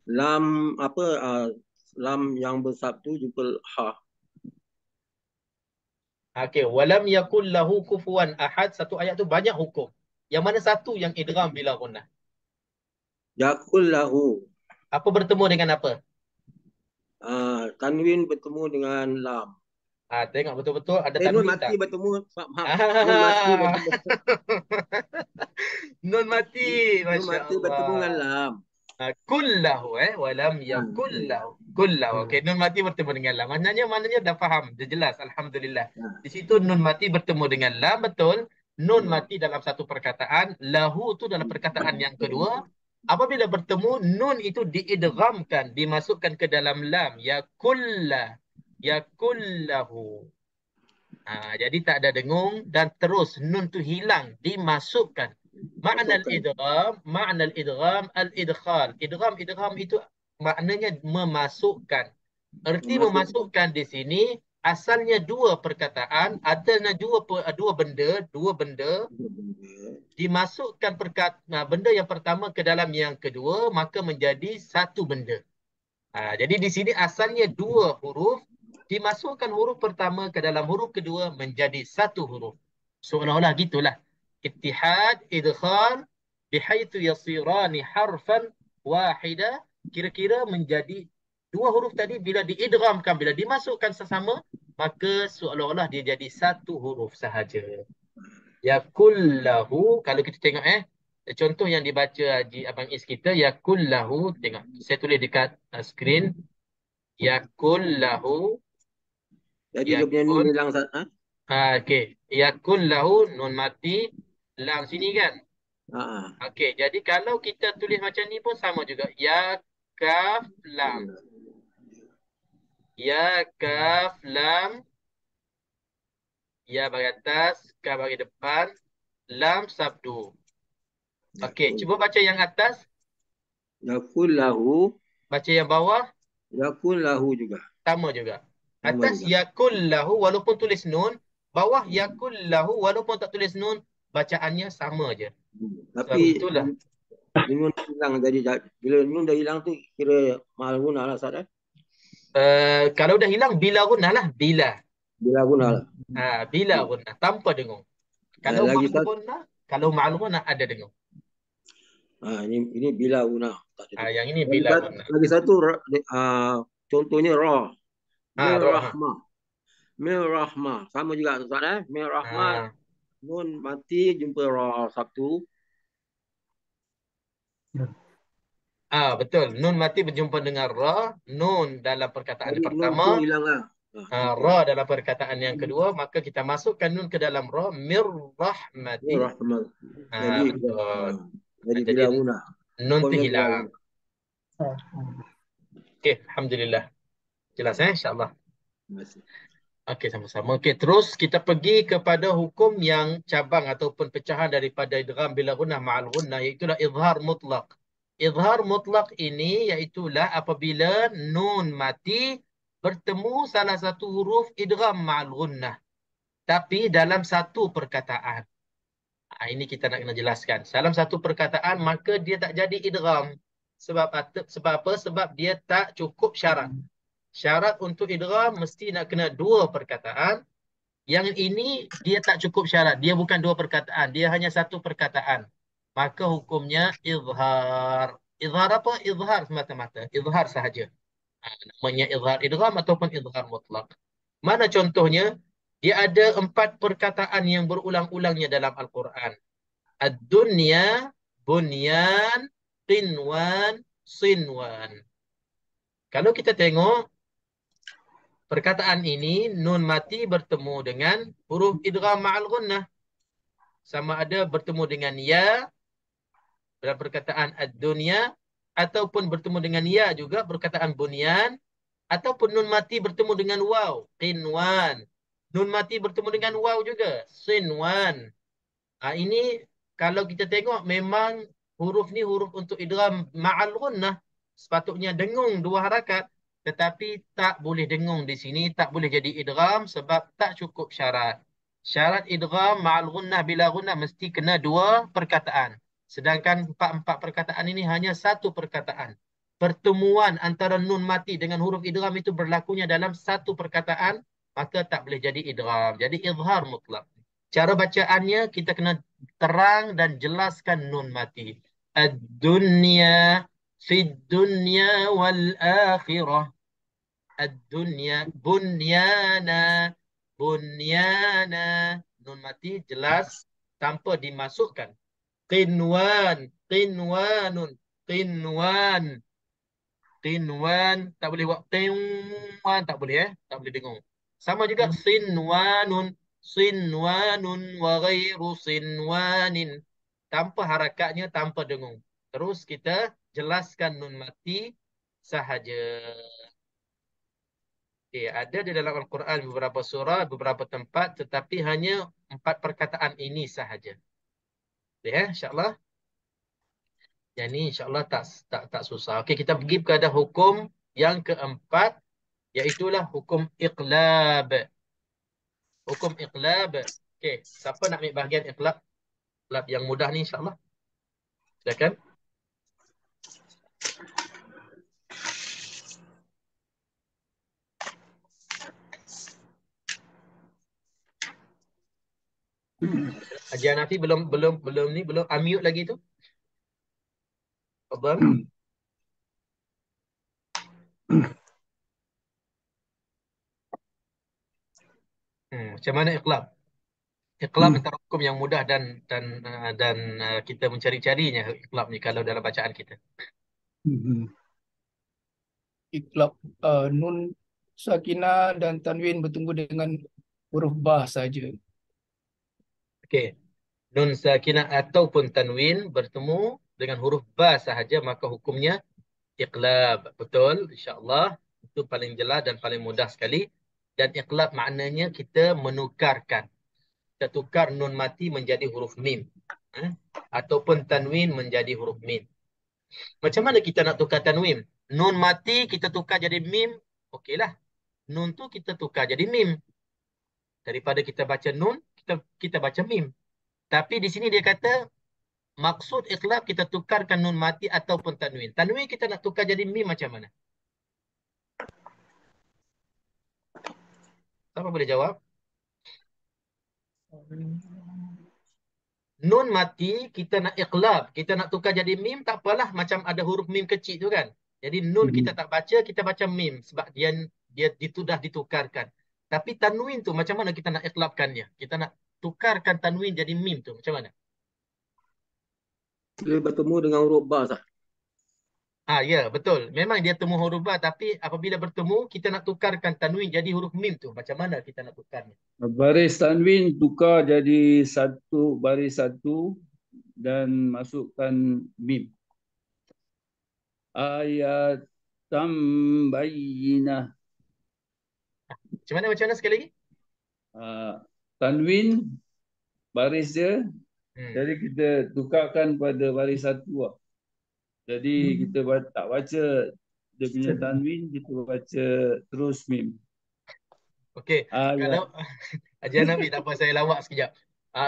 S5: Lam apa? Lam yang bersabtu jumpa ha.
S1: Okey, walam yakul lahu kufuwan ahad, satu ayat tu banyak hukum. Yang mana satu yang idgham bila gunnah?
S5: Yakul lahu.
S1: Apa bertemu dengan apa?
S5: Tanwin bertemu dengan lam.
S1: Tengok betul-betul ada
S5: Nun
S1: tanwin
S5: mati
S1: tak?
S5: bertemu. Nun mati bertemu.
S1: Nun mati,
S5: Nun mati bertemu dengan lam.
S1: Kullahu walam yakul lahu. Kullahu. Okey, nun mati bertemu dengan lam. Maknanya dah faham, dah jelas, alhamdulillah. Di situ nun mati bertemu dengan lam, betul. Nun mati dalam satu perkataan, lahu tu dalam perkataan yang kedua. Apabila bertemu, nun itu diidghamkan, dimasukkan ke dalam lam. Yakullahu. Jadi tak ada dengung dan terus nun tu hilang, dimasukkan. Makna al-idgham al-idkhal. Idgham itu maknanya memasukkan. Erti memasukkan di sini asalnya dua perkataan, adanya dua benda dimasukkan benda yang pertama ke dalam yang kedua, maka menjadi satu benda. Jadi di sini asalnya dua huruf, dimasukkan huruf pertama ke dalam huruf kedua menjadi satu huruf. Seolah-olah gitulah. Ittihad, idkhal, bihaithu yasirani harfan wahida, kira-kira menjadi dua huruf tadi bila diidghamkan, bila dimasukkan sesama, maka seolah-olah dia jadi satu huruf sahaja. Yakullahu, kalau kita tengok contoh yang dibaca Haji Abang Is kita, yakullahu, tengok. Saya tulis dekat skrin. Yakullahu.
S5: Jadi dia punya nun hilang
S1: okey. Yakullahu, nun mati, lam sini kan? Okey, jadi kalau kita tulis macam ni pun sama juga. Ya kaf lam. Ya kaf lam. Ya bagi atas, kaf bagi depan, lam sabdu. Okey, cuba baca yang atas.
S5: Yakullahu.
S1: Baca yang bawah.
S5: Yakullahu juga.
S1: Sama juga. Atas yakullahu walaupun tulis nun, bawah yakullahu walaupun tak tulis nun, bacaannya sama je.
S5: Tapi
S1: itulah.
S5: Nun hilang tadi. Bila nun dah hilang tu kira mahal guna lah Ustaz.
S1: Kalau dah hilang bila guna lah. Bila
S5: guna lah.
S1: Bila guna tanpa dengung. Kalau ma'al guna, kalau ma'al guna ada dengung.
S5: Ini bila guna.
S1: Yang ini bila guna.
S5: Lagi satu contohnya ra. Rahmah. Mil rahmah. Sama juga Ustaz Mil rahmah.
S1: Ha.
S5: Nun mati jumpa ra satu.
S1: Betul. Nun mati berjumpa dengan ra. Nun dalam perkataan
S5: Jadi nun
S1: pertama.
S5: tu hilang lah.
S1: Ra dalam perkataan yang kedua. Maka kita masukkan nun ke dalam ra. Mir rahmati.
S5: Mil rahmah. Jadi
S1: Betul.
S5: jadi
S1: Jadi
S5: bila guna.
S1: nun tu
S5: Hukumnya bila
S1: hilang.
S5: guna.
S1: Okey, Alhamdulillah. Jelas InsyaAllah.
S5: Terima kasih.
S1: Okey, sama-sama. Okey, terus kita pergi kepada hukum yang cabang ataupun pecahan daripada idgham bila gunnah ma'al gunnah, iaitulah izhar mutlak. Izhar mutlak ini iaitulah apabila nun mati bertemu salah satu huruf idgham ma'al gunnah, tapi dalam satu perkataan. Ini kita nak kena jelaskan. Dalam satu perkataan, maka dia tak jadi idgham. Sebab apa? Sebab dia tak cukup syarat. Syarat untuk idgham mesti nak kena dua perkataan. Yang ini dia tak cukup syarat. Dia bukan dua perkataan. Dia hanya satu perkataan. Maka hukumnya izhar. Izhar apa? Izhar semata-mata. Izhar sahaja. Namanya izhar idgham ataupun izhar mutlak. Mana contohnya? Dia ada 4 perkataan yang berulang-ulangnya dalam Al-Quran. Ad-dunya, bunyan, qinwan, sinwan. Kalau kita tengok perkataan ini, nun mati bertemu dengan huruf idgham ma'al gunnah. Sama ada bertemu dengan ya dalam perkataan ad-dunya, ataupun bertemu dengan ya juga perkataan bunyan, ataupun nun mati bertemu dengan waw, qinwan. Nun mati bertemu dengan waw juga, sinwan. Ini kalau kita tengok memang huruf ni huruf untuk idgham ma'al gunnah. Sepatutnya dengung 2 harakat. Tetapi tak boleh dengung di sini. Tak boleh jadi idgham sebab tak cukup syarat. Syarat idgham ma'al gunnah bila gunnah mesti kena 2 perkataan. Sedangkan 4 perkataan ini hanya 1 perkataan. Pertemuan antara nun mati dengan huruf idgham itu berlakunya dalam 1 perkataan. Maka tak boleh jadi idgham. Jadi izhar mutlak. Cara bacaannya kita kena terang dan jelaskan nun mati. Ad-dunya fid dunya wal akhirah. Ad-dunya bunyana bunyana. Nun mati jelas tanpa dimasukkan. Qinwan qinwanun qinwan qinwan. Tak boleh buat qinwan, tak boleh tak boleh dengung. Sama juga sinwanun sinwanun wa ghairu sinwanin. Tanpa harakatnya, tanpa dengung. Terus kita jelaskan nun mati sahaja. Ada di dalam Al-Quran beberapa surah, beberapa tempat, tetapi hanya 4 perkataan ini sahaja. InsyaAllah. Yang ni insyaAllah tak susah. Okey, kita pergi kepada hukum yang keempat, iaitulah hukum iqlab. Hukum iqlab. Okey, siapa nak ambil bahagian iqlab? Iqlab yang mudah ni insyaAllah. Silakan. Haji Hanafi belum unmute lagi tu. Abang. Macam mana iqlab? Iqlab antara hukum yang mudah dan kita mencari-carinya iqlab ni kalau dalam bacaan kita.
S2: Iqlab nun sakinah dan tanwin bertemu dengan huruf ba saja.
S1: Okey. Nun sakinah ataupun tanwin bertemu dengan huruf ba sahaja, maka hukumnya iqlab. Betul, insya-Allah. Itu paling jelas dan paling mudah sekali. Dan iqlab maknanya kita menukarkan. Kita tukar nun mati menjadi huruf mim. Ataupun tanwin menjadi huruf mim. Macam mana kita nak tukar tanwin? Nun mati kita tukar jadi mim, okeylah. Nun tu kita tukar jadi mim. Daripada kita baca nun, kita baca mim. Tapi di sini dia kata maksud iqlab kita tukarkan nun mati ataupun tanwin. Tanwin kita nak tukar jadi mim macam mana? Siapa boleh jawab? Nun mati kita nak iqlab, kita nak tukar jadi mim, tak apalah, macam ada huruf mim kecil tu kan. Jadi nun kita tak baca, kita baca mim sebab dia dah ditukarkan. Tapi tanwin tu macam mana kita nak iqlabkannya? Kita nak tukarkan tanwin jadi mim tu macam mana?
S5: Dia bertemu dengan huruf ba sah.
S1: Ya, betul. Memang dia temu huruf ba, tapi apabila bertemu, kita nak tukarkan tanwin jadi huruf mim tu. Macam mana kita nak tukarnya?
S6: Baris tanwin tukar jadi baris satu dan masukkan mim. Ayat bayyinah.
S1: Macam mana sekali lagi?
S6: Tanwin baris dia,
S1: Hmm.
S6: jadi kita tukarkan pada baris satu lah. Jadi kita tak baca dia punya tanwin, kita baca terus mim.
S1: Okey, kalau
S6: Ayat
S1: Ajar Nabi tak apa, saya lawak sekejap.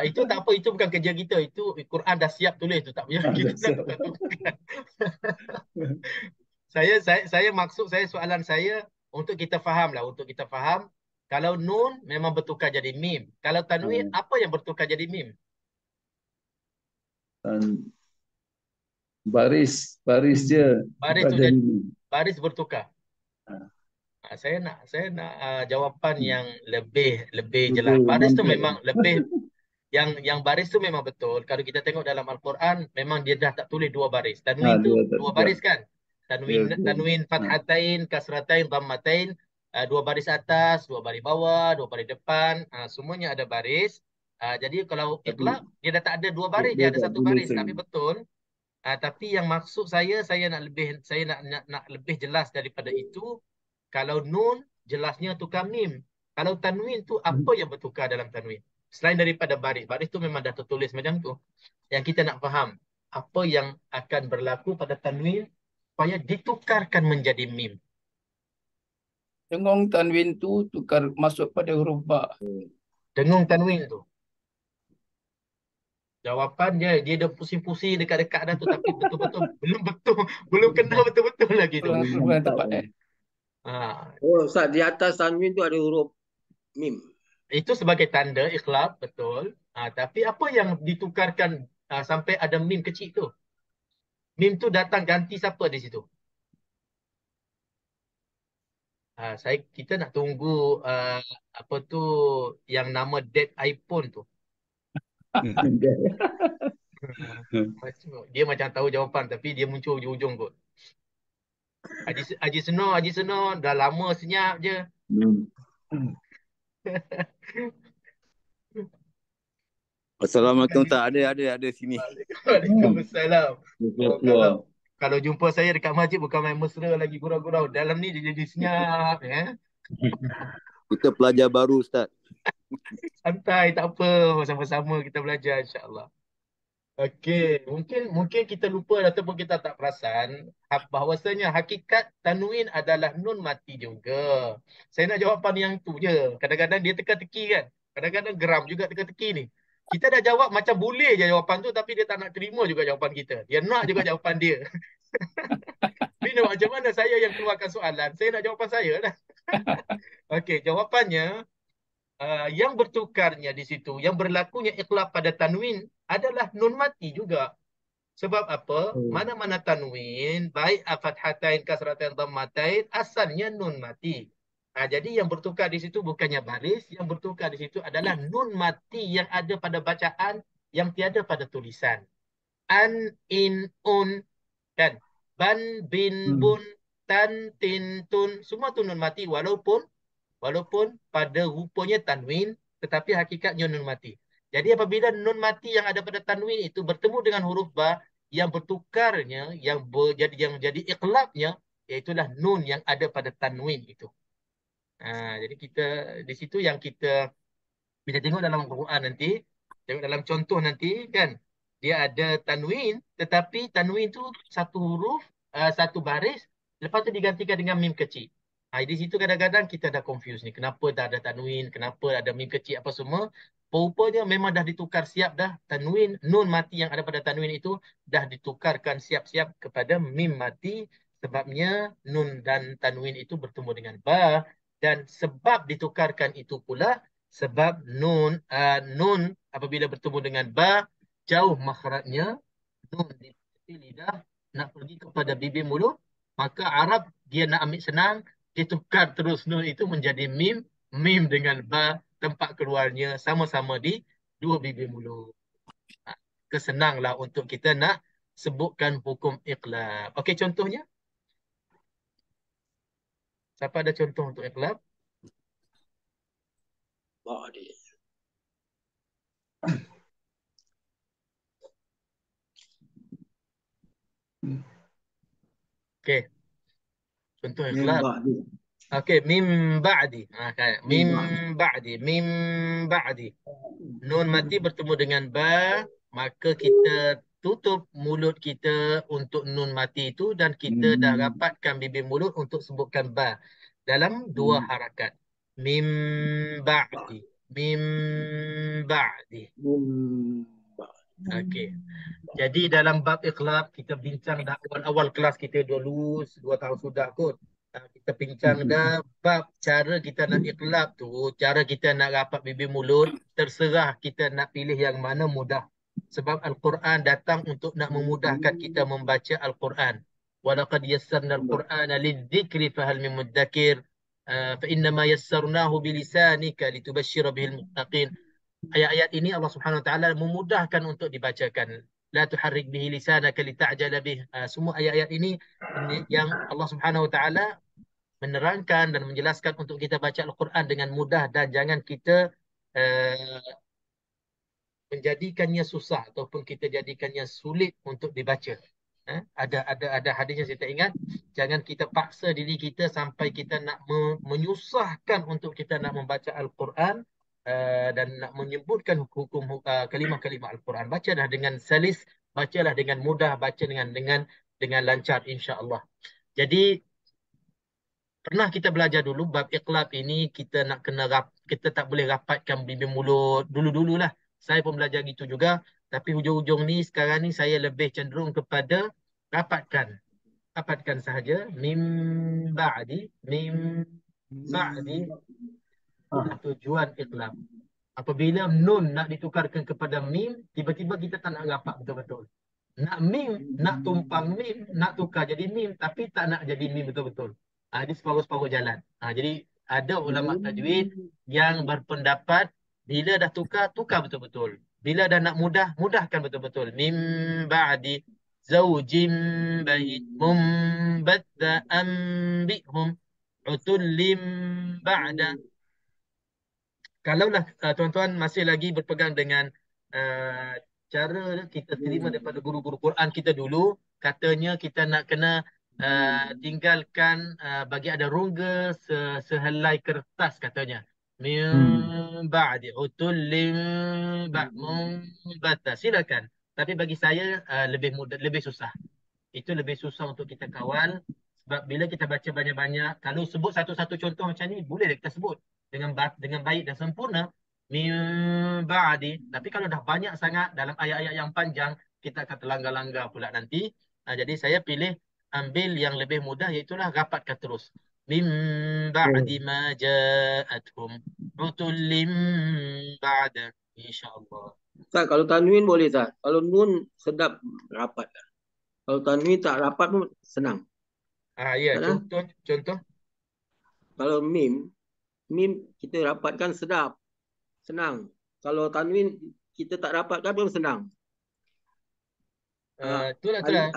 S1: Itu tak apa, itu bukan kerja kita. Itu Quran dah siap tulis tu, tak payah kita nak tukar-tukar. Saya maksud saya, soalan saya untuk kita faham lah, untuk kita faham. Kalau nun memang bertukar jadi mim. Kalau tanwin, apa yang bertukar jadi mim?
S6: dan baris dia
S1: Baris
S6: tukar
S1: tu
S6: jadi
S1: jadi
S6: mim.
S1: baris bertukar. Saya nak jawapan yang lebih jelas. Baris tu memang lebih yang baris tu memang betul. Kalau kita tengok dalam Al-Quran, memang dia dah tak tulis dua baris. Tanwin tu dua baris kan? Tanwin fathatain, kasratain, dhammatain, dua baris atas, dua baris bawah, dua baris depan, semuanya ada baris. Jadi kalau iqlab, dia dah tak ada dua baris, dia ada satu baris. Tapi betul. Tapi yang maksud saya nak lebih jelas daripada itu. Kalau nun, jelasnya tukar mim. Kalau tanwin tu, apa yang bertukar dalam tanwin? Selain daripada baris. Baris tu memang dah tertulis macam tu. Yang kita nak faham, apa yang akan berlaku pada tanwin supaya ditukarkan menjadi mim.
S2: Dengung tanwin tu tukar masuk pada huruf ba.
S1: Dengung tanwin tu. Jawapan dia dah pusing-pusing dekat-dekat dah tu, tapi betul-betul belum kena betul-betul lagi tu.
S2: Bukan tepat
S5: Oh, Ustaz, di atas tanwin tu ada huruf mim.
S1: Itu sebagai tanda iqlab, betul. Tapi apa yang ditukarkan sampai ada mim kecil tu? Mim tu datang ganti siapa di situ? Kita nak tunggu apa tu yang nama dead iPhone tu. Dia macam tahu jawapan tapi dia muncul ujung-ujung kot. Haji Seno dah lama senyap je.
S7: Assalamualaikum Ustaz. Ada sini.
S1: Waalaikumsalam. Kalau jumpa saya dekat masjid bukan main mesra lagi, gurau-gurau. Dalam ni dia jadi senyap ya.
S7: Kita pelajar baru Ustaz.
S1: Santai, tak apa. Sama-sama kita belajar insya-Allah. Okey, mungkin kita lupa ataupun kita tak perasan bahawasanya hakikat tanwin adalah nun mati juga. Saya nak jawapan yang tu je. Kadang-kadang dia teka-teki kan. Kadang-kadang geram juga teka-teki ni. Kita dah jawab macam boleh je jawapan tu, tapi dia tak nak terima juga jawapan kita. Dia nak juga jawapan dia. Tapi nak macam mana saya yang keluarkan soalan? Saya nak jawapan saya lah. Okey, jawapannya yang bertukarnya di situ, yang berlakunya iqlab pada tanwin adalah nun mati juga. Sebab apa? Mana-mana tanwin, baik fathatain, kasratain, dhammatain, asalnya nun mati. Jadi yang bertukar di situ bukannya baris, yang bertukar di situ adalah nun mati yang ada pada bacaan, yang tiada pada tulisan. An, in, un, kan? Ban, bin, bun, tan, tin, tun, semua tu nun mati walaupun pada rupanya tanwin, tetapi hakikatnya nun mati. Jadi apabila nun mati yang ada pada tanwin itu bertemu dengan huruf ba, yang bertukarnya, yang jadi iqlabnya, iaitulah nun yang ada pada tanwin itu. Jadi kita di situ yang kita bila tengok dalam Al-Quran nanti, tengok dalam contoh nanti kan, dia ada tanwin, tetapi tanwin tu satu huruf, satu baris, lepas tu digantikan dengan mim kecil. Di situ kadang-kadang kita dah confuse ni. Kenapa dah ada tanwin, kenapa ada mim kecil apa semua. Rupanya memang dah ditukar siap dah. Tanwin, nun mati yang ada pada tanwin itu dah ditukarkan siap-siap kepada mim mati. Sebabnya nun dan tanwin itu bertemu dengan ba. Dan sebab ditukarkan itu pula, sebab nun apabila bertemu dengan ba, jauh makhrajnya, nun di lidah nak pergi kepada bibir mulut, maka Arab dia nak ambil senang, dia tukar terus nun itu menjadi mim, mim dengan ba tempat keluarnya sama-sama di dua bibir mulut. Kesenanglah untuk kita nak sebutkan hukum iqlab. Okey, contohnya? Siapa ada contoh untuk iqlab?
S5: Ba'di.
S1: Okey. Contoh
S5: Mim
S1: iqlab.
S5: ba'di.
S1: Okey, mim ba'di. Kan.
S5: Mim
S1: Mim
S5: ba'di.
S1: ba'di. Mim ba'di. Nun mati bertemu dengan ba, maka kita tutup mulut kita untuk nun mati itu dan kita dah rapatkan bibir mulut untuk sebutkan ba dalam dua harakat. Mim ba'di. Mim ba'di.
S5: Mim ba'di.
S1: Okey. Jadi dalam bab iqlab kita bincang dah awal-awal kelas kita dulu 2 tahun sudah kot. Kita bincang dah bab cara kita nak iqlab tu, cara kita nak rapat bibir mulut, terserah kita nak pilih yang mana mudah. Sebab Al-Quran datang untuk nak memudahkan kita membaca Al-Quran. Walaqad yassarna al-Qur'ana lidzikri fahal min muddakir fa innama yassarnahu bilisanika litubashshira bihil muttaqin. Ayat-ayat ini Allah Subhanahu Wa Taala memudahkan untuk dibacakan. La tuharrik bihi lisanaka lita'jala bih. Semua ayat-ayat ini yang Allah Subhanahu Wa Taala menerangkan dan menjelaskan untuk kita baca Al-Quran dengan mudah dan jangan kita menjadikannya susah ataupun kita jadikannya sulit untuk dibaca. Ada hadis yang saya tak ingat, jangan kita paksa diri kita sampai kita nak menyusahkan untuk kita nak membaca Al-Quran dan nak menyebutkan hukum kalimah-kalimah Al-Quran. Bacalah dengan salis, bacalah dengan mudah, baca dengan lancar insya-Allah. Jadi pernah kita belajar dulu bab iqlab ini kita nak kena kita tak boleh rapatkan bibir mulut dulu-dululah. Saya pun belajar gitu juga, tapi hujung-hujung ni sekarang ni saya lebih cenderung kepada rapatkan sahaja mim ba'di tujuan iqlab. Apabila nun nak ditukarkan kepada mim, tiba-tiba kita tak nak rapat betul-betul. Nak mim, nak tumpang mim, nak tukar jadi mim tapi tak nak jadi mim betul-betul. Dia separuh-separuh jalan. Jadi ada ulama tajwid yang berpendapat bila dah tukar betul-betul. Bila dah nak mudahkan betul-betul. Mim ba'di zawjim bait mumbatda ambihum utullim ba'da. Kalaulah tuan-tuan masih lagi berpegang dengan cara kita terima daripada guru-guru Quran kita dulu, katanya kita nak kena tinggalkan bagi ada rongga sehelai kertas katanya. Min ba'di utullim ba'da. Silakan. Tapi bagi saya lebih mudah, lebih susah. Itu lebih susah untuk kita kawal. Sebab bila kita baca banyak-banyak, kalau sebut satu-satu contoh macam ni, boleh kita sebut dengan baik dan sempurna. Min ba'di. Tapi kalau dah banyak sangat dalam ayat-ayat yang panjang, kita akan terlanggar-langgar pula nanti. Jadi saya pilih ambil yang lebih mudah, iaitulah rapatkan terus. Min ba'di ma ja'athum utullim ba'da. InsyaAllah.
S5: Ustaz, kalau tanwin boleh tak? Kalau nun sedap rapat. Kalau tanwin tak rapat pun senang.
S1: Ya, contoh.
S5: Kalau mim kita rapatkan sedap, senang. Kalau tanwin kita tak rapatkan pun senang.
S1: Itulah.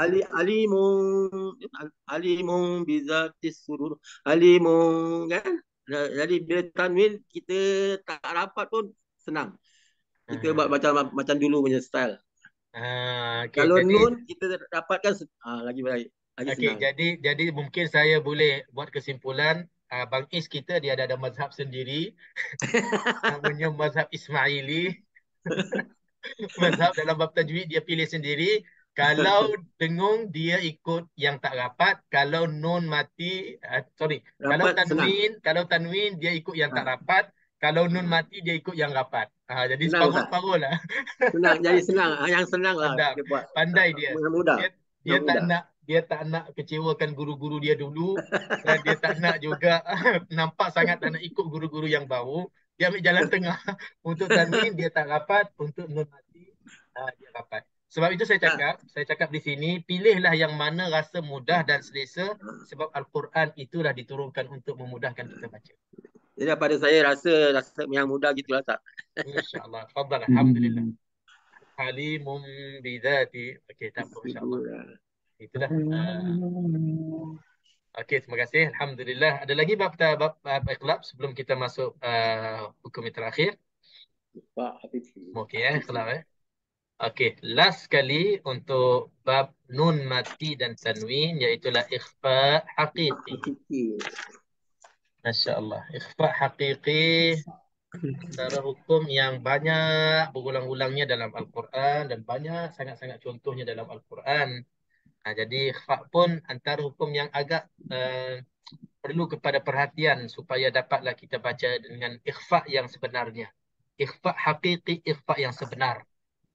S5: Alimun bizatis surur. Alimun kan? Jadi bila tanwin kita tak rapat pun senang. Kita buat macam dulu punya style.
S1: Okay,
S5: kalau
S1: jadi,
S5: nun kita dapatkan lagi baik.
S1: Okey, jadi mungkin saya boleh buat kesimpulan Bang Is kita dia ada mazhab sendiri namanya mazhab Ismaili. Mazhab dalam bab tajwid dia pilih sendiri. Kalau dengung dia ikut yang tak rapat, kalau nun mati rapat, kalau tanwin dia ikut yang tak rapat, kalau nun mati dia ikut yang rapat. Jadi separuh-separuh lah.
S5: Senang, jadi senang. Yang senang lah dia buat.
S1: Pandai dia.
S5: Mudah.
S1: Dia tak nak kecewakan guru-guru dia dulu dan dia tak nak juga nampak sangat tak nak ikut guru-guru yang baru. Dia ambil jalan tengah. Untuk tanwin dia tak rapat, untuk nun mati dia rapat. Sebab itu saya cakap di sini, pilihlah yang mana rasa mudah dan selesa sebab Al-Quran itulah diturunkan untuk memudahkan kita baca.
S5: Jadi daripada saya rasa yang mudah gitulah tak.
S1: InsyaAllah. Fadal. Alhamdulillah. Halimum bidati. Okey, tak apa. InsyaAllah. Itulah. Okey, terima kasih. Alhamdulillah. Ada lagi bab ikhlab sebelum kita masuk hukum yang terakhir?
S5: Pak Hafiz.
S1: Okey, ikhlab. Okey, last sekali untuk bab nun mati dan tanwin, iaitulah ikhfa haqiqi. Masya Allah. Ikhfa haqiqi antara hukum yang banyak berulang-ulangnya dalam Al-Quran dan banyak sangat-sangat contohnya dalam Al-Quran. Jadi ikhfa pun antara hukum yang agak perlu kepada perhatian supaya dapatlah kita baca dengan ikhfa yang sebenarnya. Ikhfa haqiqi, ikhfa yang sebenar.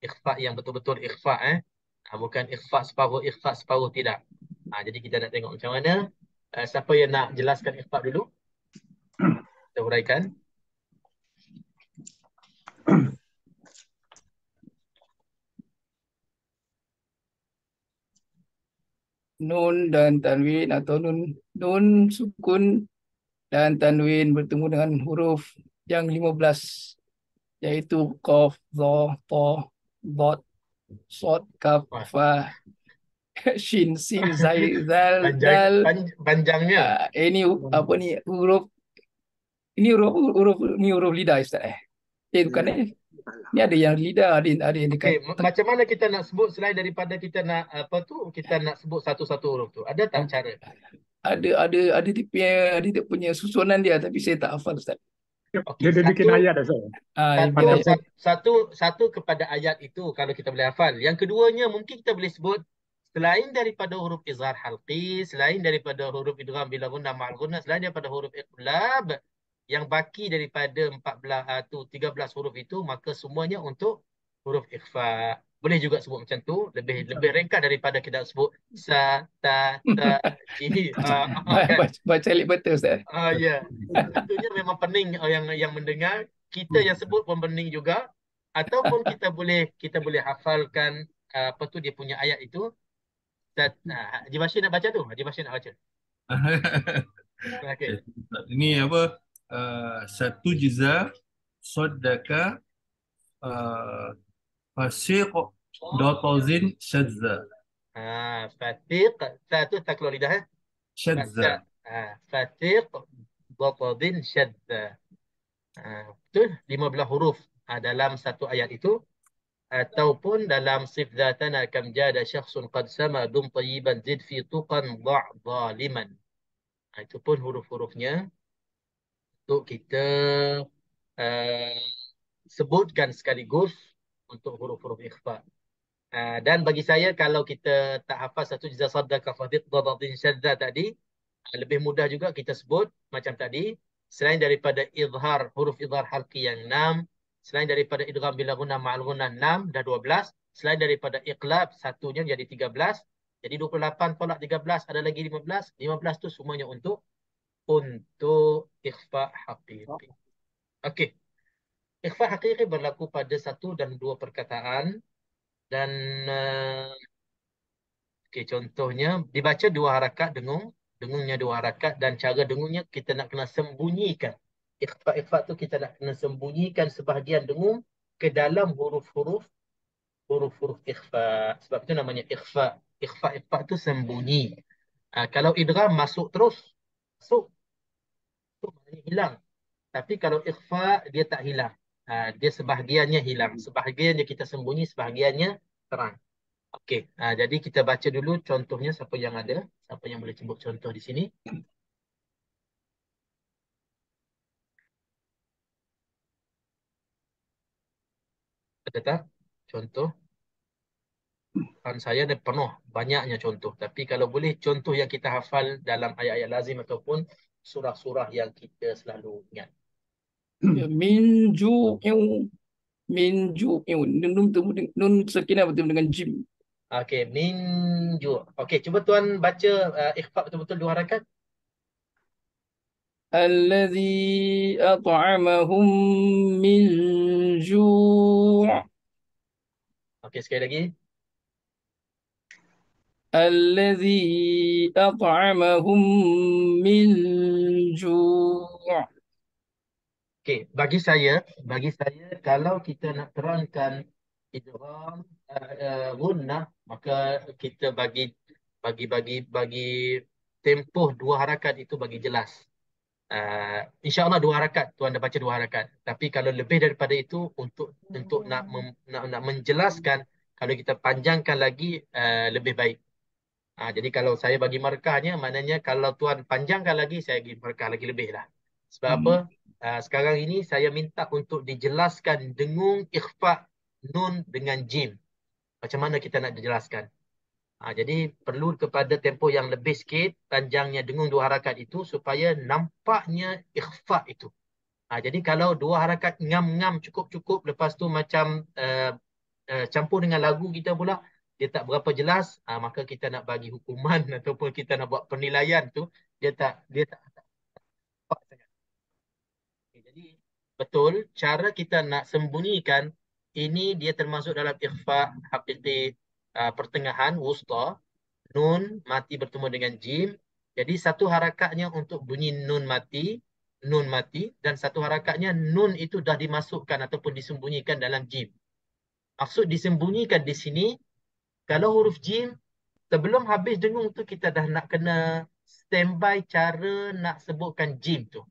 S1: Ikhfa yang betul-betul ikhfa. Bukan ikhfa separuh tidak. Jadi kita nak tengok macam mana. Siapa yang nak jelaskan ikhfa dulu? Kita huraikan.
S2: Nun dan tanwin atau nun sukun dan tanwin bertemu dengan huruf yang 15, yaitu qaf, dha, ta, dad, sad, kaf, fa, shin, sin, zai, zal, dal.
S1: Panjangnya.
S2: Ini apa ni huruf? Ini huruf lidah, Ustaz. Bukan Ni ada yang lidah, ada yang dekat.
S1: Macam mana kita nak sebut selain daripada kita nak kita nak sebut satu-satu huruf tu? Ada tak cara?
S2: Ada dia punya susunan dia, tapi saya tak hafal, Ustaz.
S3: Dia bikin ayat Ustaz.
S1: Satu kepada ayat itu kalau kita boleh hafal. Yang keduanya mungkin kita boleh sebut selain daripada huruf izhar halqi, selain daripada huruf idgham bila gunnah ma'al gunnah, selain daripada huruf iqlab, yang baki daripada 13 huruf itu, maka semuanya untuk huruf ikhfa. Boleh juga sebut macam tu, lebih ringkas daripada kita sebut sa, ta, ta, ji.
S2: Baca alik betul, Ustaz.
S1: Ya. Tentunya memang pening yang mendengar. Kita yang sebut pun pening juga. Ataupun kita boleh hafalkan apa tu dia punya ayat itu. Haji Bashir nak baca tu? Haji Bashir nak baca. Okay.
S4: Ini apa? Satu jiza saddaka fasiq dotozin syadza.
S1: Fatiq. Satu tak keluar lidah.
S4: Syadza.
S1: Fatiq dotozin syadza. Betul? 15 huruf dalam satu ayat itu. Ataupun dalam sif zatana kam jada syakhsun qad sama dum tayyiban zid fi tuqan da' zaliman. Itu pun huruf-hurufnya untuk kita sebutkan sekaligus untuk huruf-huruf ikhfa. Dan bagi saya kalau kita tak hafal satu jiza saddaka fadiq dadatin syadza tadi, lebih mudah juga kita sebut macam tadi, selain daripada izhar, huruf izhar halqi yang 6, selain daripada idgham bila gunnah ma'al gunnah 6, dah 12, selain daripada iqlab, satunya jadi 13, jadi 28 tolak 13, ada lagi 15, 15 tu semuanya untuk ikhfa haqiqi. Okey. Ikhfa haqiqi berlaku pada satu dan dua perkataan dan contohnya dibaca dua harakat dengungnya dua harakat dan cara dengungnya kita nak kena sembunyikan. Ikhfa tu kita nak kena sembunyikan sebahagian dengung ke dalam huruf-huruf ikhfa. Sebab itu namanya ikhfa. Ikhfa tu sembunyi. Kalau idgham masuk terus, masuk. Itu maknanya hilang. Tapi kalau ikhfa dia tak hilang. Dia sebahagiannya hilang. Sebahagiannya kita sembunyi, sebahagiannya terang. Okey, jadi kita baca dulu contohnya siapa yang ada. Siapa yang boleh sebut contoh di sini? Ada tak? Contoh. Kan saya ada penuh, banyaknya contoh. Tapi kalau boleh contoh yang kita hafal dalam ayat-ayat lazim ataupun surah-surah yang kita selalu ingat.
S2: Min ju'in. Nun sakinah bertemu dengan jim.
S1: Okey, min ju'. Okey, cuba tuan baca ikhfa betul-betul dua harakat.
S2: Allazi at'amahum min ju'.
S1: Okey, sekali lagi.
S2: Allazi at'amahum min ju'.
S1: Okey, bagi saya kalau kita nak terangkan idgham gunnah, maka kita bagi tempoh dua harakat itu bagi jelas. InsyaAllah dua harakat, tuan dah baca dua harakat. Tapi kalau lebih daripada itu untuk nak menjelaskan, kalau kita panjangkan lagi lebih baik. Jadi kalau saya bagi markahnya, maknanya kalau tuan panjangkan lagi, saya bagi markah lagi lebih lah. Sebab apa? Sekarang ini saya minta untuk dijelaskan dengung ikhfa nun dengan jim. Macam mana kita nak dijelaskan? Jadi perlu kepada tempoh yang lebih sikit, panjangnya dengung dua harakat itu supaya nampaknya ikhfa itu. Jadi kalau dua harakat ngam-ngam cukup-cukup, lepas tu macam campur dengan lagu kita pula, dia tak berapa jelas, maka kita nak bagi hukuman ataupun kita nak buat penilaian tu, dia tak tepat sangat. Jadi betul, cara kita nak sembunyikan, ini dia termasuk dalam ikhfa hakiki pertengahan, wusta, nun mati bertemu dengan jim. Jadi satu harakatnya untuk bunyi nun mati, dan satu harakatnya nun itu dah dimasukkan ataupun disembunyikan dalam jim. Maksud disembunyikan di sini, kalau huruf jim, sebelum habis dengung tu kita dah nak kena standby cara nak sebutkan jim tu.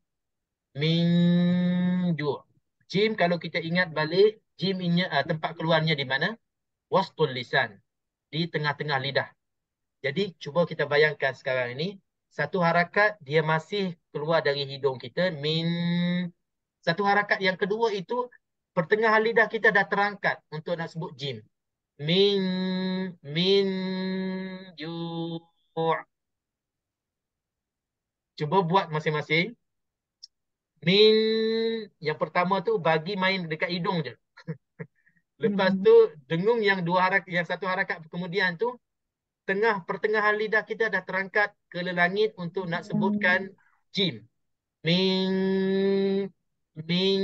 S1: Min ju. Jim kalau kita ingat balik, jim ini tempat keluarnya di mana? Wastul lisan, di tengah-tengah lidah. Jadi cuba kita bayangkan sekarang ini, satu harakat dia masih keluar dari hidung kita, min. Satu harakat yang kedua itu, pertengahan lidah kita dah terangkat untuk nak sebut jim. Min, min, ju'. Cuba buat masing-masing. Min, yang pertama tu bagi main dekat hidung je. Lepas tu, dengung yang dua harakat, yang satu harakat kemudian tu, pertengahan lidah kita dah terangkat ke langit untuk nak sebutkan jim. Min, min,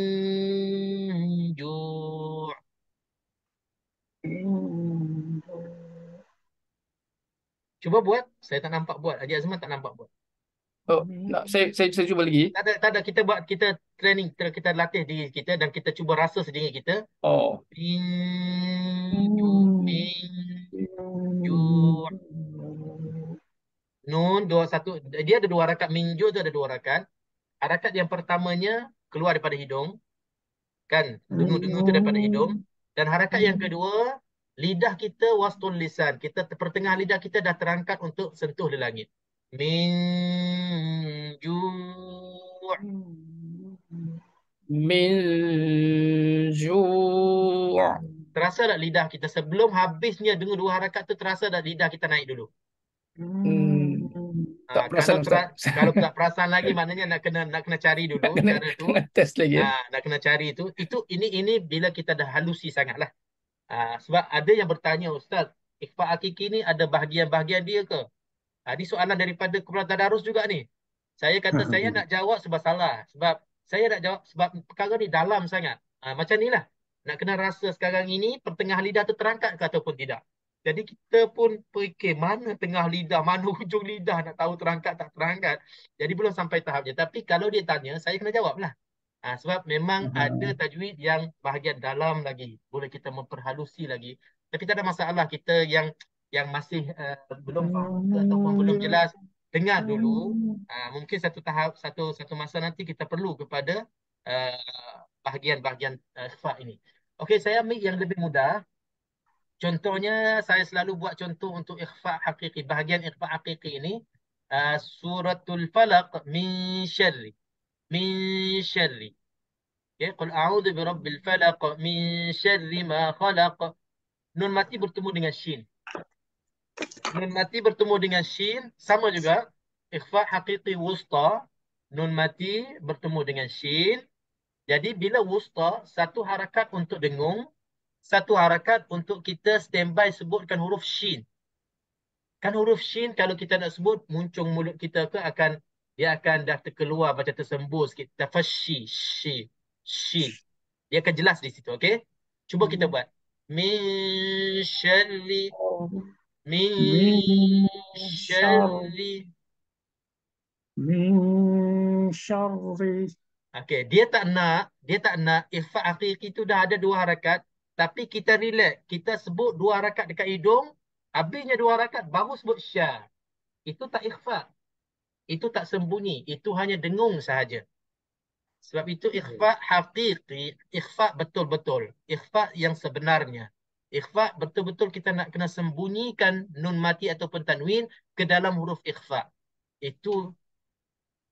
S1: ju'. Cuba buat. Saya tak nampak buat. Haji Azman tak nampak buat.
S2: Oh, saya cuba lagi.
S1: Tak ada. Kita training. Kita latih diri kita dan kita cuba rasa sendiri kita.
S2: Oh.
S1: Min, ju'. Nun, dia ada dua harakat. Min, ju' tu ada dua harakat. Harakat yang pertamanya keluar daripada hidung. Kan? Dengung-dengung tu daripada hidung. Dan harakat yang kedua, lidah kita wastul lisan. Pertengahan lidah kita dah terangkat untuk sentuh di langit. Min ju'.
S2: Min ju'.
S1: Terasa tak lidah kita sebelum habisnya dengung dua harakat tu, terasa tak lidah kita naik dulu?
S2: Tak perasan, Ustaz.
S1: Kalau tak perasan lagi, maknanya nak kena cari dulu cara tu.
S2: Kena test lagi.
S1: Nak kena cari tu. Ini bila kita dah halusi sangatlah. Sebab ada yang bertanya, Ustaz, ikhfa hakiki ni ada bahagian-bahagian dia ke? Ini soalan daripada kumpulan tadarus juga ni. Saya kata saya nak jawab sebab salah. Sebab saya nak jawab sebab perkara ni dalam sangat. Macam ni lah. Nak kena rasa sekarang ini pertengahan lidah tu terangkat ke ataupun tidak. Jadi kita pun fikir mana tengah lidah, mana hujung lidah, nak tahu terangkat tak terangkat. Jadi belum sampai tahapnya. Tapi kalau dia tanya, saya kena jawab lah. Sebab memang ada tajwid yang bahagian dalam lagi. Boleh kita memperhalusi lagi. Tapi tak ada masalah. Kita yang masih belum faham ataupun belum jelas, dengar dulu. Mungkin satu masa nanti kita perlu kepada bahagian-bahagian ikhfa ini. Okey, saya ambil yang lebih mudah. Contohnya, saya selalu buat contoh untuk ikhfa hakiki. Bahagian ikhfa hakiki ini, suratul falaq min syarri. Min syarri. Okay. Qul a'udhu birabbil falaq min syarri ma khalaq. Nun mati bertemu dengan shin. Nun mati bertemu dengan shin, sama juga. Ikhfa hakiki wusta. Nun mati bertemu dengan shin. Jadi bila wusta, satu harakat untuk dengung, satu harakat untuk kita standby sebutkan huruf shin. Kan huruf shin kalau kita nak sebut, muncung mulut kita ke dia akan dah terkeluar macam tersembur sikit. Tafashi, shi. Dia akan jelas di situ, okey? Cuba kita buat. Min syarri. Min syarri.
S3: Min syarri.
S1: Okey, dia tak nak ikhfa hakiki tu dah ada 2 harakat, tapi kita relax. Kita sebut 2 harakat dekat hidung, habisnya 2 harakat baru sebut sya. Itu tak ikhfa. Itu tak sembunyi. Itu hanya dengung sahaja. Sebab itu ikhfa hakiki, ikhfa betul-betul. Ikhfa yang sebenarnya. Ikhfa betul-betul kita nak kena sembunyikan nun mati ataupun tanwin ke dalam huruf ikhfa. Itu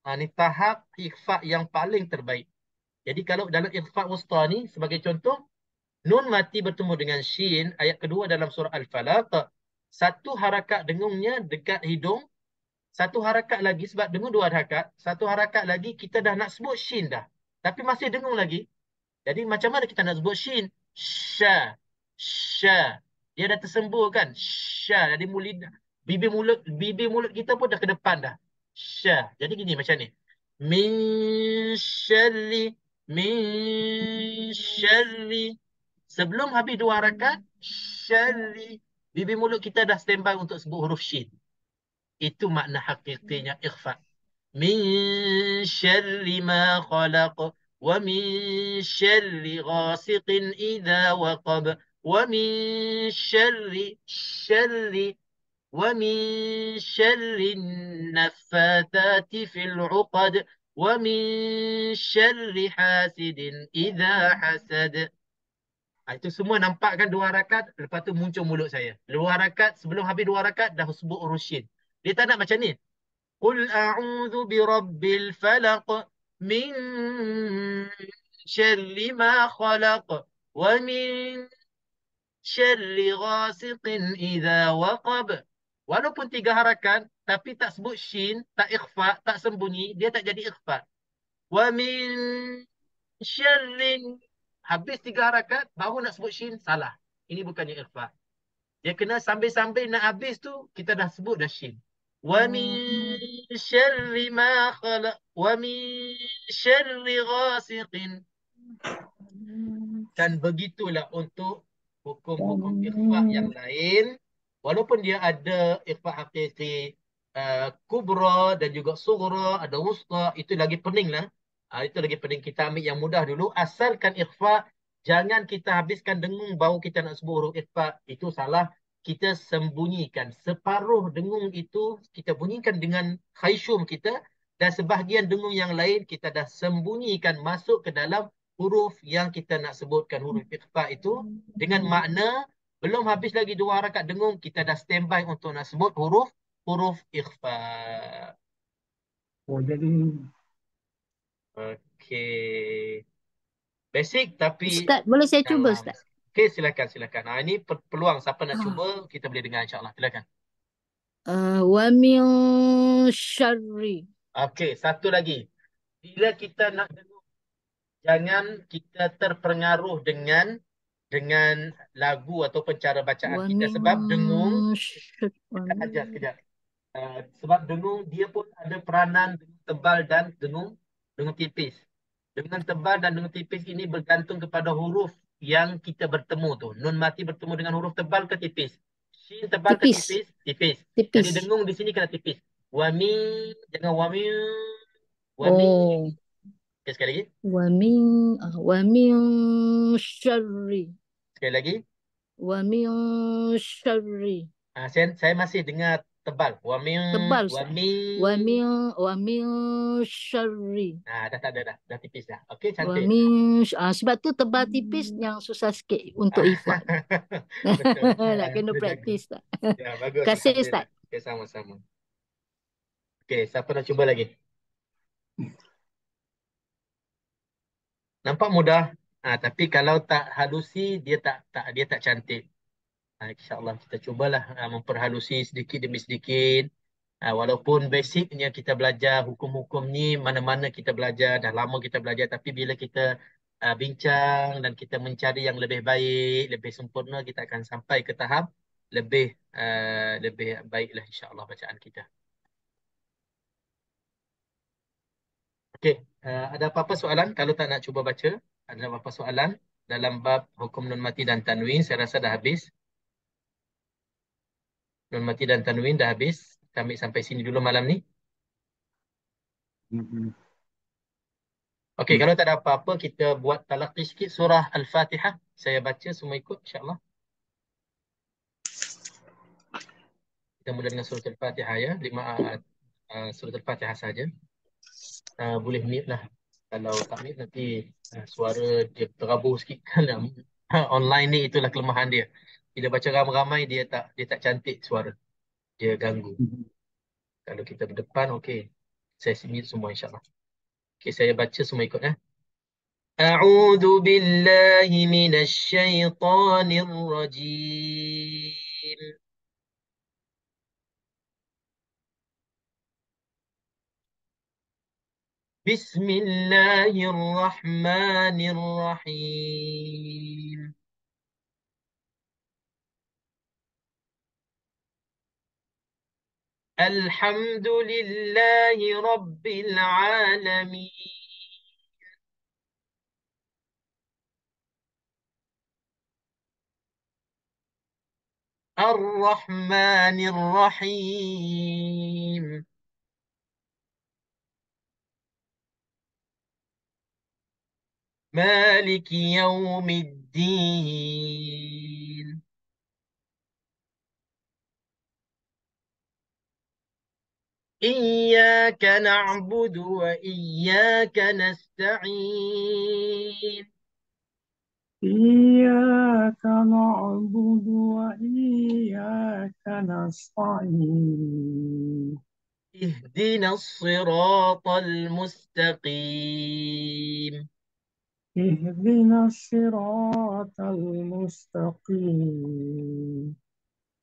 S1: ni tahap ikhfa yang paling terbaik. Jadi kalau dalam ikhfa wusta ni, sebagai contoh, nun mati bertemu dengan shin, ayat kedua dalam surah Al-Falaq, 1 harakat dengungnya dekat hidung, 1 harakat lagi, sebab dengung 2 harakat, 1 harakat lagi kita dah nak sebut shin dah. Tapi masih dengung lagi. Jadi macam mana kita nak sebut shin? Sya. Sya. Dia dah tersembur kan? Sya. Jadi bibir mulut kita pun dah ke depan dah. Sya. Jadi gini macam ni. Min syarri. Min syarri. Sebelum habis 2 harakat, syarri. Bibir mulut kita dah standby untuk sebut huruf shin. Itu makna hakikinya ikhfa. Min syarri ma khalaq. Wa min syarri ghasiqin idha waqab. Wa min syarri. Wa min syarri naffathati fil uqad. Wa min syarri hasidin idha hasad. Itu semua nampak kan 2 harakat, lepas tu muncul mulut saya. 2 harakat, sebelum habis 2 harakat, dah sebut huruf shin. Dia tak nak macam ni. Qul a'udhu birabbil falaq min syarri ma khalaq wa min syarri ghasiqin idha waqab. Walaupun 3 harakat, tapi tak sebut shin, tak ikhfa, tak sembunyi, dia tak jadi ikhfa. Wa min syarrin. Habis 3 harakat, baru nak sebut shin, salah. Ini bukannya ikhfa. Dia kena sambil-sambil nak habis tu, kita dah sebut dah shin. Wa min syarri ma khalaq. Wa min syarri ghasiqin. Dan begitulah untuk hukum-hukum ikhfa yang lain. Walaupun dia ada ikhfa hakiki kubra dan juga sughra, ada wusta, itu lagi pening lah. Itu lagi pening. Kita ambil yang mudah dulu. Asalkan ikhfa, jangan kita habiskan dengung baru kita nak sebut huruf ikhfa. Itu salah. Kita sembunyikan. Separuh dengung itu kita bunyikan dengan khayshum kita, dan sebahagian dengung yang lain kita dah sembunyikan masuk ke dalam huruf yang kita nak sebutkan, huruf ikhfa itu, dengan makna belum habis lagi 2 harakat dengung, kita dah standby untuk nak sebut huruf ikhfa.
S3: Oh, jadi
S1: Okey. Basic tapi
S8: Ustaz, boleh saya cuba,
S1: dalam.
S8: Ustaz?
S1: Okey, silakan. Ini peluang, siapa nak cuba, kita boleh dengar insya-Allah. Silakan.
S8: Wa min syarri.
S1: Okey, satu lagi. Bila kita nak dengung, jangan kita terpengaruh dengan lagu ataupun cara bacaan
S8: Wa
S1: kita,
S8: min
S1: sebab dengung
S8: syarri.
S1: sekejap. Sebab dengung dia pun ada peranan dengung tebal dan dengung tipis. Dengung tebal dan dengung tipis ini bergantung kepada huruf yang kita bertemu tu. Nun mati bertemu dengan huruf tebal ke tipis? Shin tebal ke
S8: Tipis.
S1: tipis? Tipis.
S8: Tipis.
S1: Jadi dengung di sini kena tipis. Wa min, jangan wa min. Wa min.
S8: Oh.
S1: Okay, sekali lagi.
S8: Wa min syarri.
S1: Sekali lagi.
S8: Wa min syarri.
S1: Saya masih dengar tebal. Wa min.
S8: Tebal,
S1: Wa
S8: Ustaz.
S1: min.
S8: Wa min syarri.
S1: Dah tak ada dah. Dah tipis dah. Okey,
S8: Wa
S1: cantik.
S8: min sebab tu tebal tipis yang susah sikit untuk ikhfa.
S1: Betul.
S8: Nak kena
S1: Dia
S8: praktis, Ustaz.
S1: Ya, bagus.
S8: Terima kasih,
S1: Alhamdulillah.
S8: Ustaz.
S1: Okay, sama-sama. Okey, siapa nak cuba lagi? Nampak mudah. Tapi kalau tak halusi, dia tak cantik. InsyaAllah kita cubalah memperhalusi sedikit demi sedikit. Walaupun basicnya kita belajar hukum-hukum ni, mana-mana kita belajar, dah lama kita belajar, tapi bila kita bincang dan kita mencari yang lebih baik, lebih sempurna, kita akan sampai ke tahap lebih baiklah insyaAllah bacaan kita. Okey, ada apa-apa soalan? Kalau tak nak cuba baca, ada apa-apa soalan dalam bab hukum nun mati dan tanwin? Saya rasa dah habis. Nun mati dan tanwin dah habis. Kita ambil sampai sini dulu malam ni. Okey, kalau tak ada apa-apa, kita buat talaqi sikit surah Al-Fatihah. Saya baca, semua ikut insya-Allah. Kita mula dengan surah Al-Fatihah ya. Surah Al-Fatihah saja. Boleh mute lah. Kalau tak mute nanti suara dia terabur sikit kan. Online ni itulah kelemahan dia. Bila baca ramai-ramai dia tak cantik suara. Dia ganggu. Kalau kita berdepan okey. Saya mute semua insya-Allah. Okey, saya baca semua ikut ya. A'udzu billahi minasy syaithanir rajim. Bismillahirrahmanirrahim. Alhamdulillahi rabbil alamin. Ar-Rahmanir Rahim. مالك يوم الدين. إياك نعبد وإياك نستعين.
S3: إياك نعبد وإياك نستعين.
S1: اهدنا الصراط المستقيم.
S3: اهدنا الصراط المستقيم.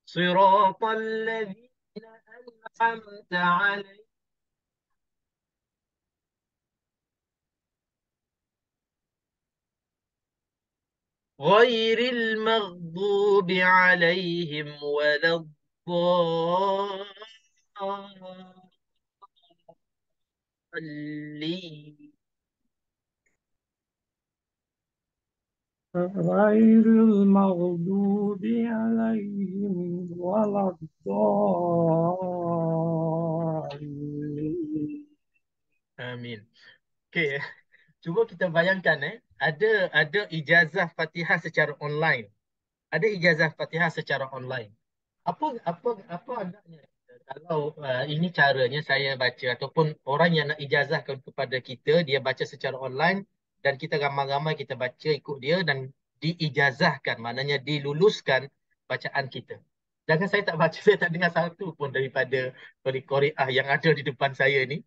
S1: صراط الذين أنعمت عليهم غير المغضوب عليهم ولا الضالين.
S3: غير المغضوب عليهم ولا الضالين.
S1: Amin. Okey, cuba kita bayangkan ada ijazah Fatihah secara online. Ada ijazah Fatihah secara online. Apa agaknya kalau ini caranya saya baca ataupun orang yang nak ijazahkan kepada kita, dia baca secara online dan kita ramai-ramai kita baca ikut dia dan diijazahkan, maknanya diluluskan bacaan kita. Jangan saya tak baca, saya tak dengar satu pun daripada qari'ah yang ada di depan saya ni,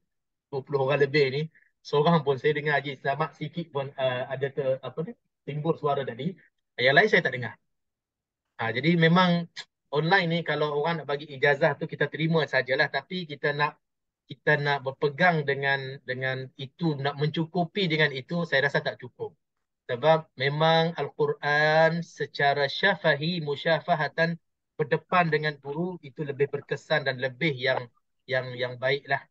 S1: 20 orang lebih ni, seorang pun saya dengar Haji Selamat sikit pun ada apa ni, timbul suara tadi. Yang lain saya tak dengar. Jadi memang online ni kalau orang nak bagi ijazah tu kita terima sajalah, tapi kita nak berpegang dengan itu, nak mencukupi dengan itu, saya rasa tak cukup. Sebab memang Al-Quran secara syafahi musyafahatan berdepan dengan guru itu lebih berkesan dan lebih yang baiklah.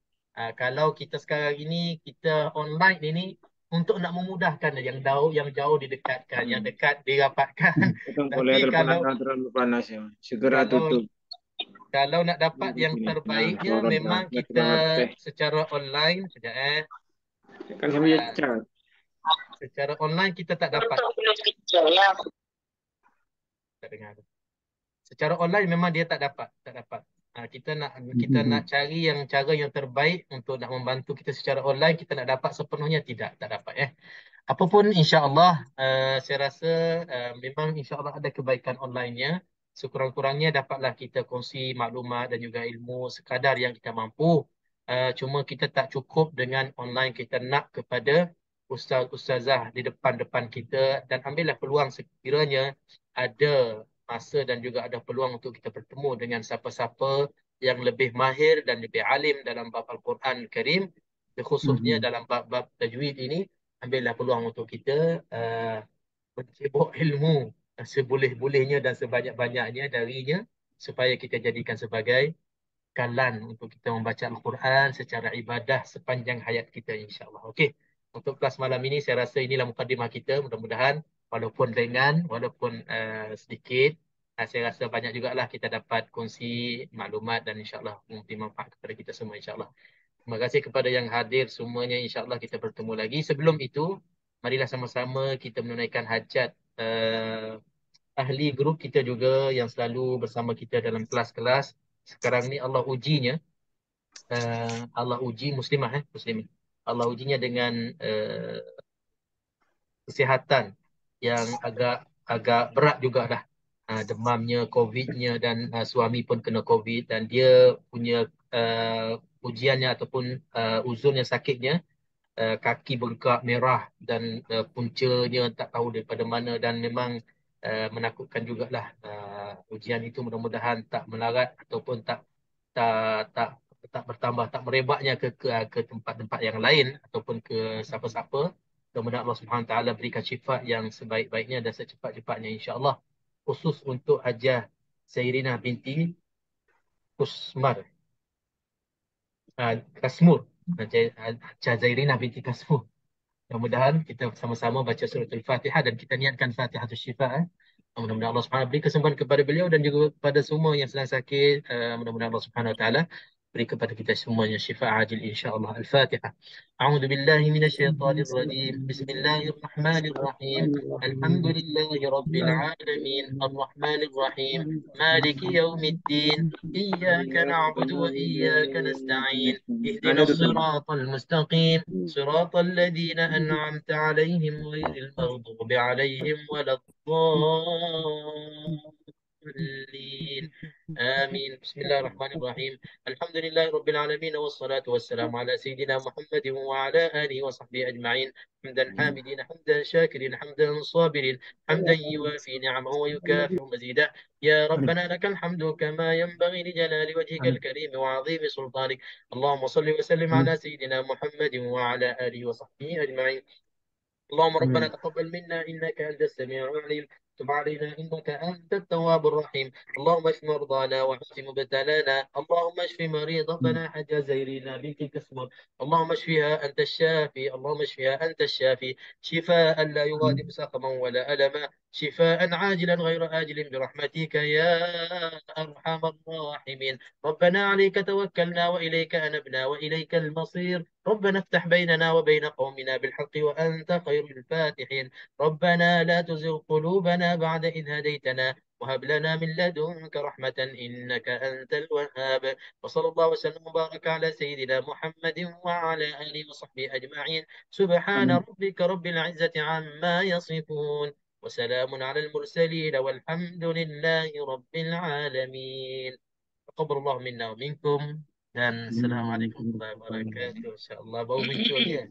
S1: Kalau kita sekarang ini kita online ini untuk nak memudahkan yang jauh didekatkan, yang dekat dirapatkan. Tapi
S9: terlalu panas ya. Segera
S1: kalau
S9: tutup.
S1: kalau nak dapat yang terbaiknya memang kita secara online
S9: Kan sambil cat.
S1: secara online kita tak dapat. Tak dengar. Secara online memang dia tak dapat. Kita nak cari yang cara yang terbaik untuk nak membantu kita secara online, kita nak dapat sepenuhnya tak dapat Apapun insya-Allah saya rasa memang insya-Allah ada kebaikan online-nya. Sekurang-kurangnya dapatlah kita kongsi maklumat dan juga ilmu sekadar yang kita mampu. Cuma kita tak cukup dengan online, kita nak kepada ustaz-ustazah di depan-depan kita dan ambillah peluang sekiranya ada masa dan juga ada peluang untuk kita bertemu dengan siapa-siapa yang lebih mahir dan lebih alim dalam bab Al-Quran Al-Karim, khususnya dalam bab-bab tajwid ini. Ambillah peluang untuk kita mencebok ilmu seboleh-bolehnya dan sebanyak-banyaknya darinya supaya kita jadikan sebagai kalan untuk kita membaca Al-Quran secara ibadah sepanjang hayat kita insya-Allah. Okey. Untuk kelas malam ini saya rasa inilah mukadimah kita. Mudah-mudahan walaupun ringan, walaupun sedikit, saya rasa banyak jugalah kita dapat kongsi maklumat dan insya-Allah memberi manfaat kepada kita semua insya-Allah. Terima kasih kepada yang hadir semuanya. InsyaAllah kita bertemu lagi. Sebelum itu, marilah sama-sama kita menunaikan hajat ahli grup kita juga yang selalu bersama kita dalam kelas-kelas. Sekarang ni Allah ujinya. Allah uji muslimah. Muslimah. Allah ujinya dengan kesihatan yang agak berat jugalah. Demamnya, COVID-nya dan suami pun kena COVID dan dia punya ujiannya ataupun uzurnya sakitnya kaki bengkak merah dan puncanya tak tahu daripada mana dan memang menakutkan jugalah. Ujian itu mudah-mudahan tak melarat ataupun tak tak tak tak bertambah, tak merebaknya ke tempat-tempat yang lain ataupun ke siapa-siapa. Kemudian Allah Subhanahu Wa Taala berikan syifa yang sebaik-baiknya dan secepat-cepatnya insya-Allah. Khusus untuk Hajah Zairina binti Kusmar. Kasmur. Hajah Zairina binti Kasmur. Mudah-mudahan kita sama-sama baca surah Al-Fatihah dan kita niatkan Fatihatul Syifa. Mudah-mudahan Allah Subhanahu beri kesembuhan kepada beliau dan juga kepada semua yang sedang sakit. Mudah-mudahan Allah Subhanahu Wa Taala beri kepada kita semuanya syifa ajil insya-Allah. Al-Fatihah. A'udzu billahi minasyaitonir rajim. Bismillahirrahmanirrahim. Alhamdulillahi rabbil alamin. Arrahmanir rahim. Maliki yaumiddin. Iyyaka na'budu wa iyyaka nasta'in. Ihdinas siratal mustaqim. Siratal ladzina an'amta 'alaihim ghairil maghdubi 'alaihim waladdallin. آمين. بسم الله الرحمن الرحيم. الحمد لله رب العالمين والصلاة والسلام على سيدنا محمد وعلى آله وصحبه أجمعين. حمدا حامدين حمدا شاكرين حمدا صابرين حمدا يوافي نعمه ويكافئ مزيدا. يا ربنا لك الحمد كما ينبغي لجلال وجهك الكريم وعظيم سلطانك. اللهم صل وسلم على سيدنا محمد وعلى آله وصحبه أجمعين. اللهم ربنا تقبل منا إنك أنت السميع العليم. تب علينا إنك أنت التواب الرحيم. اللهم اشف مرضانا وعاف مبتلانا. اللهم اشف مريضتنا حجة زيرينا بنت كسمر. اللهم اشفها أنت الشافي. اللهم اشفها أنت الشافي شفاء لا يغادر سقما ولا ألما. شفاء عاجلا غير آجل برحمتك يا أرحم الراحمين. ربنا عليك توكلنا وإليك أنبنا وإليك المصير. ربنا افتح بيننا وبين قومنا بالحق وأنت خير الفاتحين. ربنا لا تزغ قلوبنا بعد إذ هديتنا وهب لنا من لدنك رحمة إنك أنت الوهاب. وصلى الله وسلم وبارك على سيدنا محمد وعلى آله وصحبه أجمعين. سبحان ربك رب العزة عما يصفون وسلام على المرسلين والحمد لله رب العالمين. تقبل الله منا ومنكم. Dan Assalamualaikum warahmatullahi wabarakatuh. InsyaAllah baru muncul dia.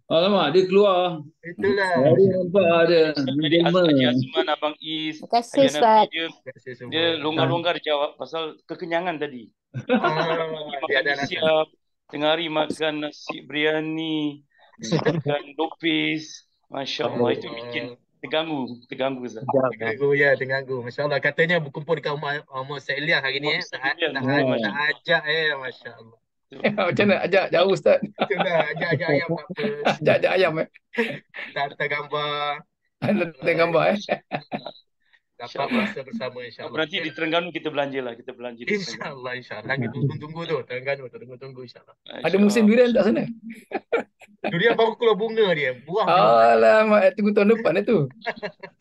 S6: Alamak, dia keluar.
S1: Itulah.
S6: Baru nampak dia.
S10: Jadi Haji Azman, Abang Is,
S8: Terima kasih,
S10: Haji Nafi,
S8: Ustaz.
S10: dia longgar-longgar jawab pasal kekenyangan tadi.
S1: Dia ada
S10: Makan siap, tengah hari makan nasi biryani, makan lopis. Masya Allah, itu bikin terganggu Ustaz.
S1: Terganggu. Masya Allah. Katanya berkumpul dekat rumah Ustaz Ilyas hari ni. Tak ajak Masya Allah.
S2: Macam mana ajak jauh Ustaz?
S1: Itulah, ajak ayam apa.
S2: Ajak ayam
S1: Tak gambar.
S2: Tak gambar
S1: Dapat masa bersama insya-Allah.
S10: Nanti di Terengganu kita belanja lah. Kita belanja di
S1: Insya-Allah. Kita tunggu tu. Terengganu tunggu insya-Allah.
S2: Ada musim durian tak sana?
S1: Durian baru keluar bunga dia. Buah.
S2: Alamak, tunggu tahun depan tu.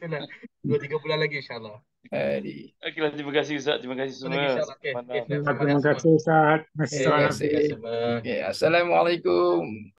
S1: Itulah. 2-3 bulan lagi insya-Allah.
S10: Okeylah, terima kasih Ustaz. Terima kasih semua.
S3: Terima kasih Ustaz.
S2: Assalamualaikum.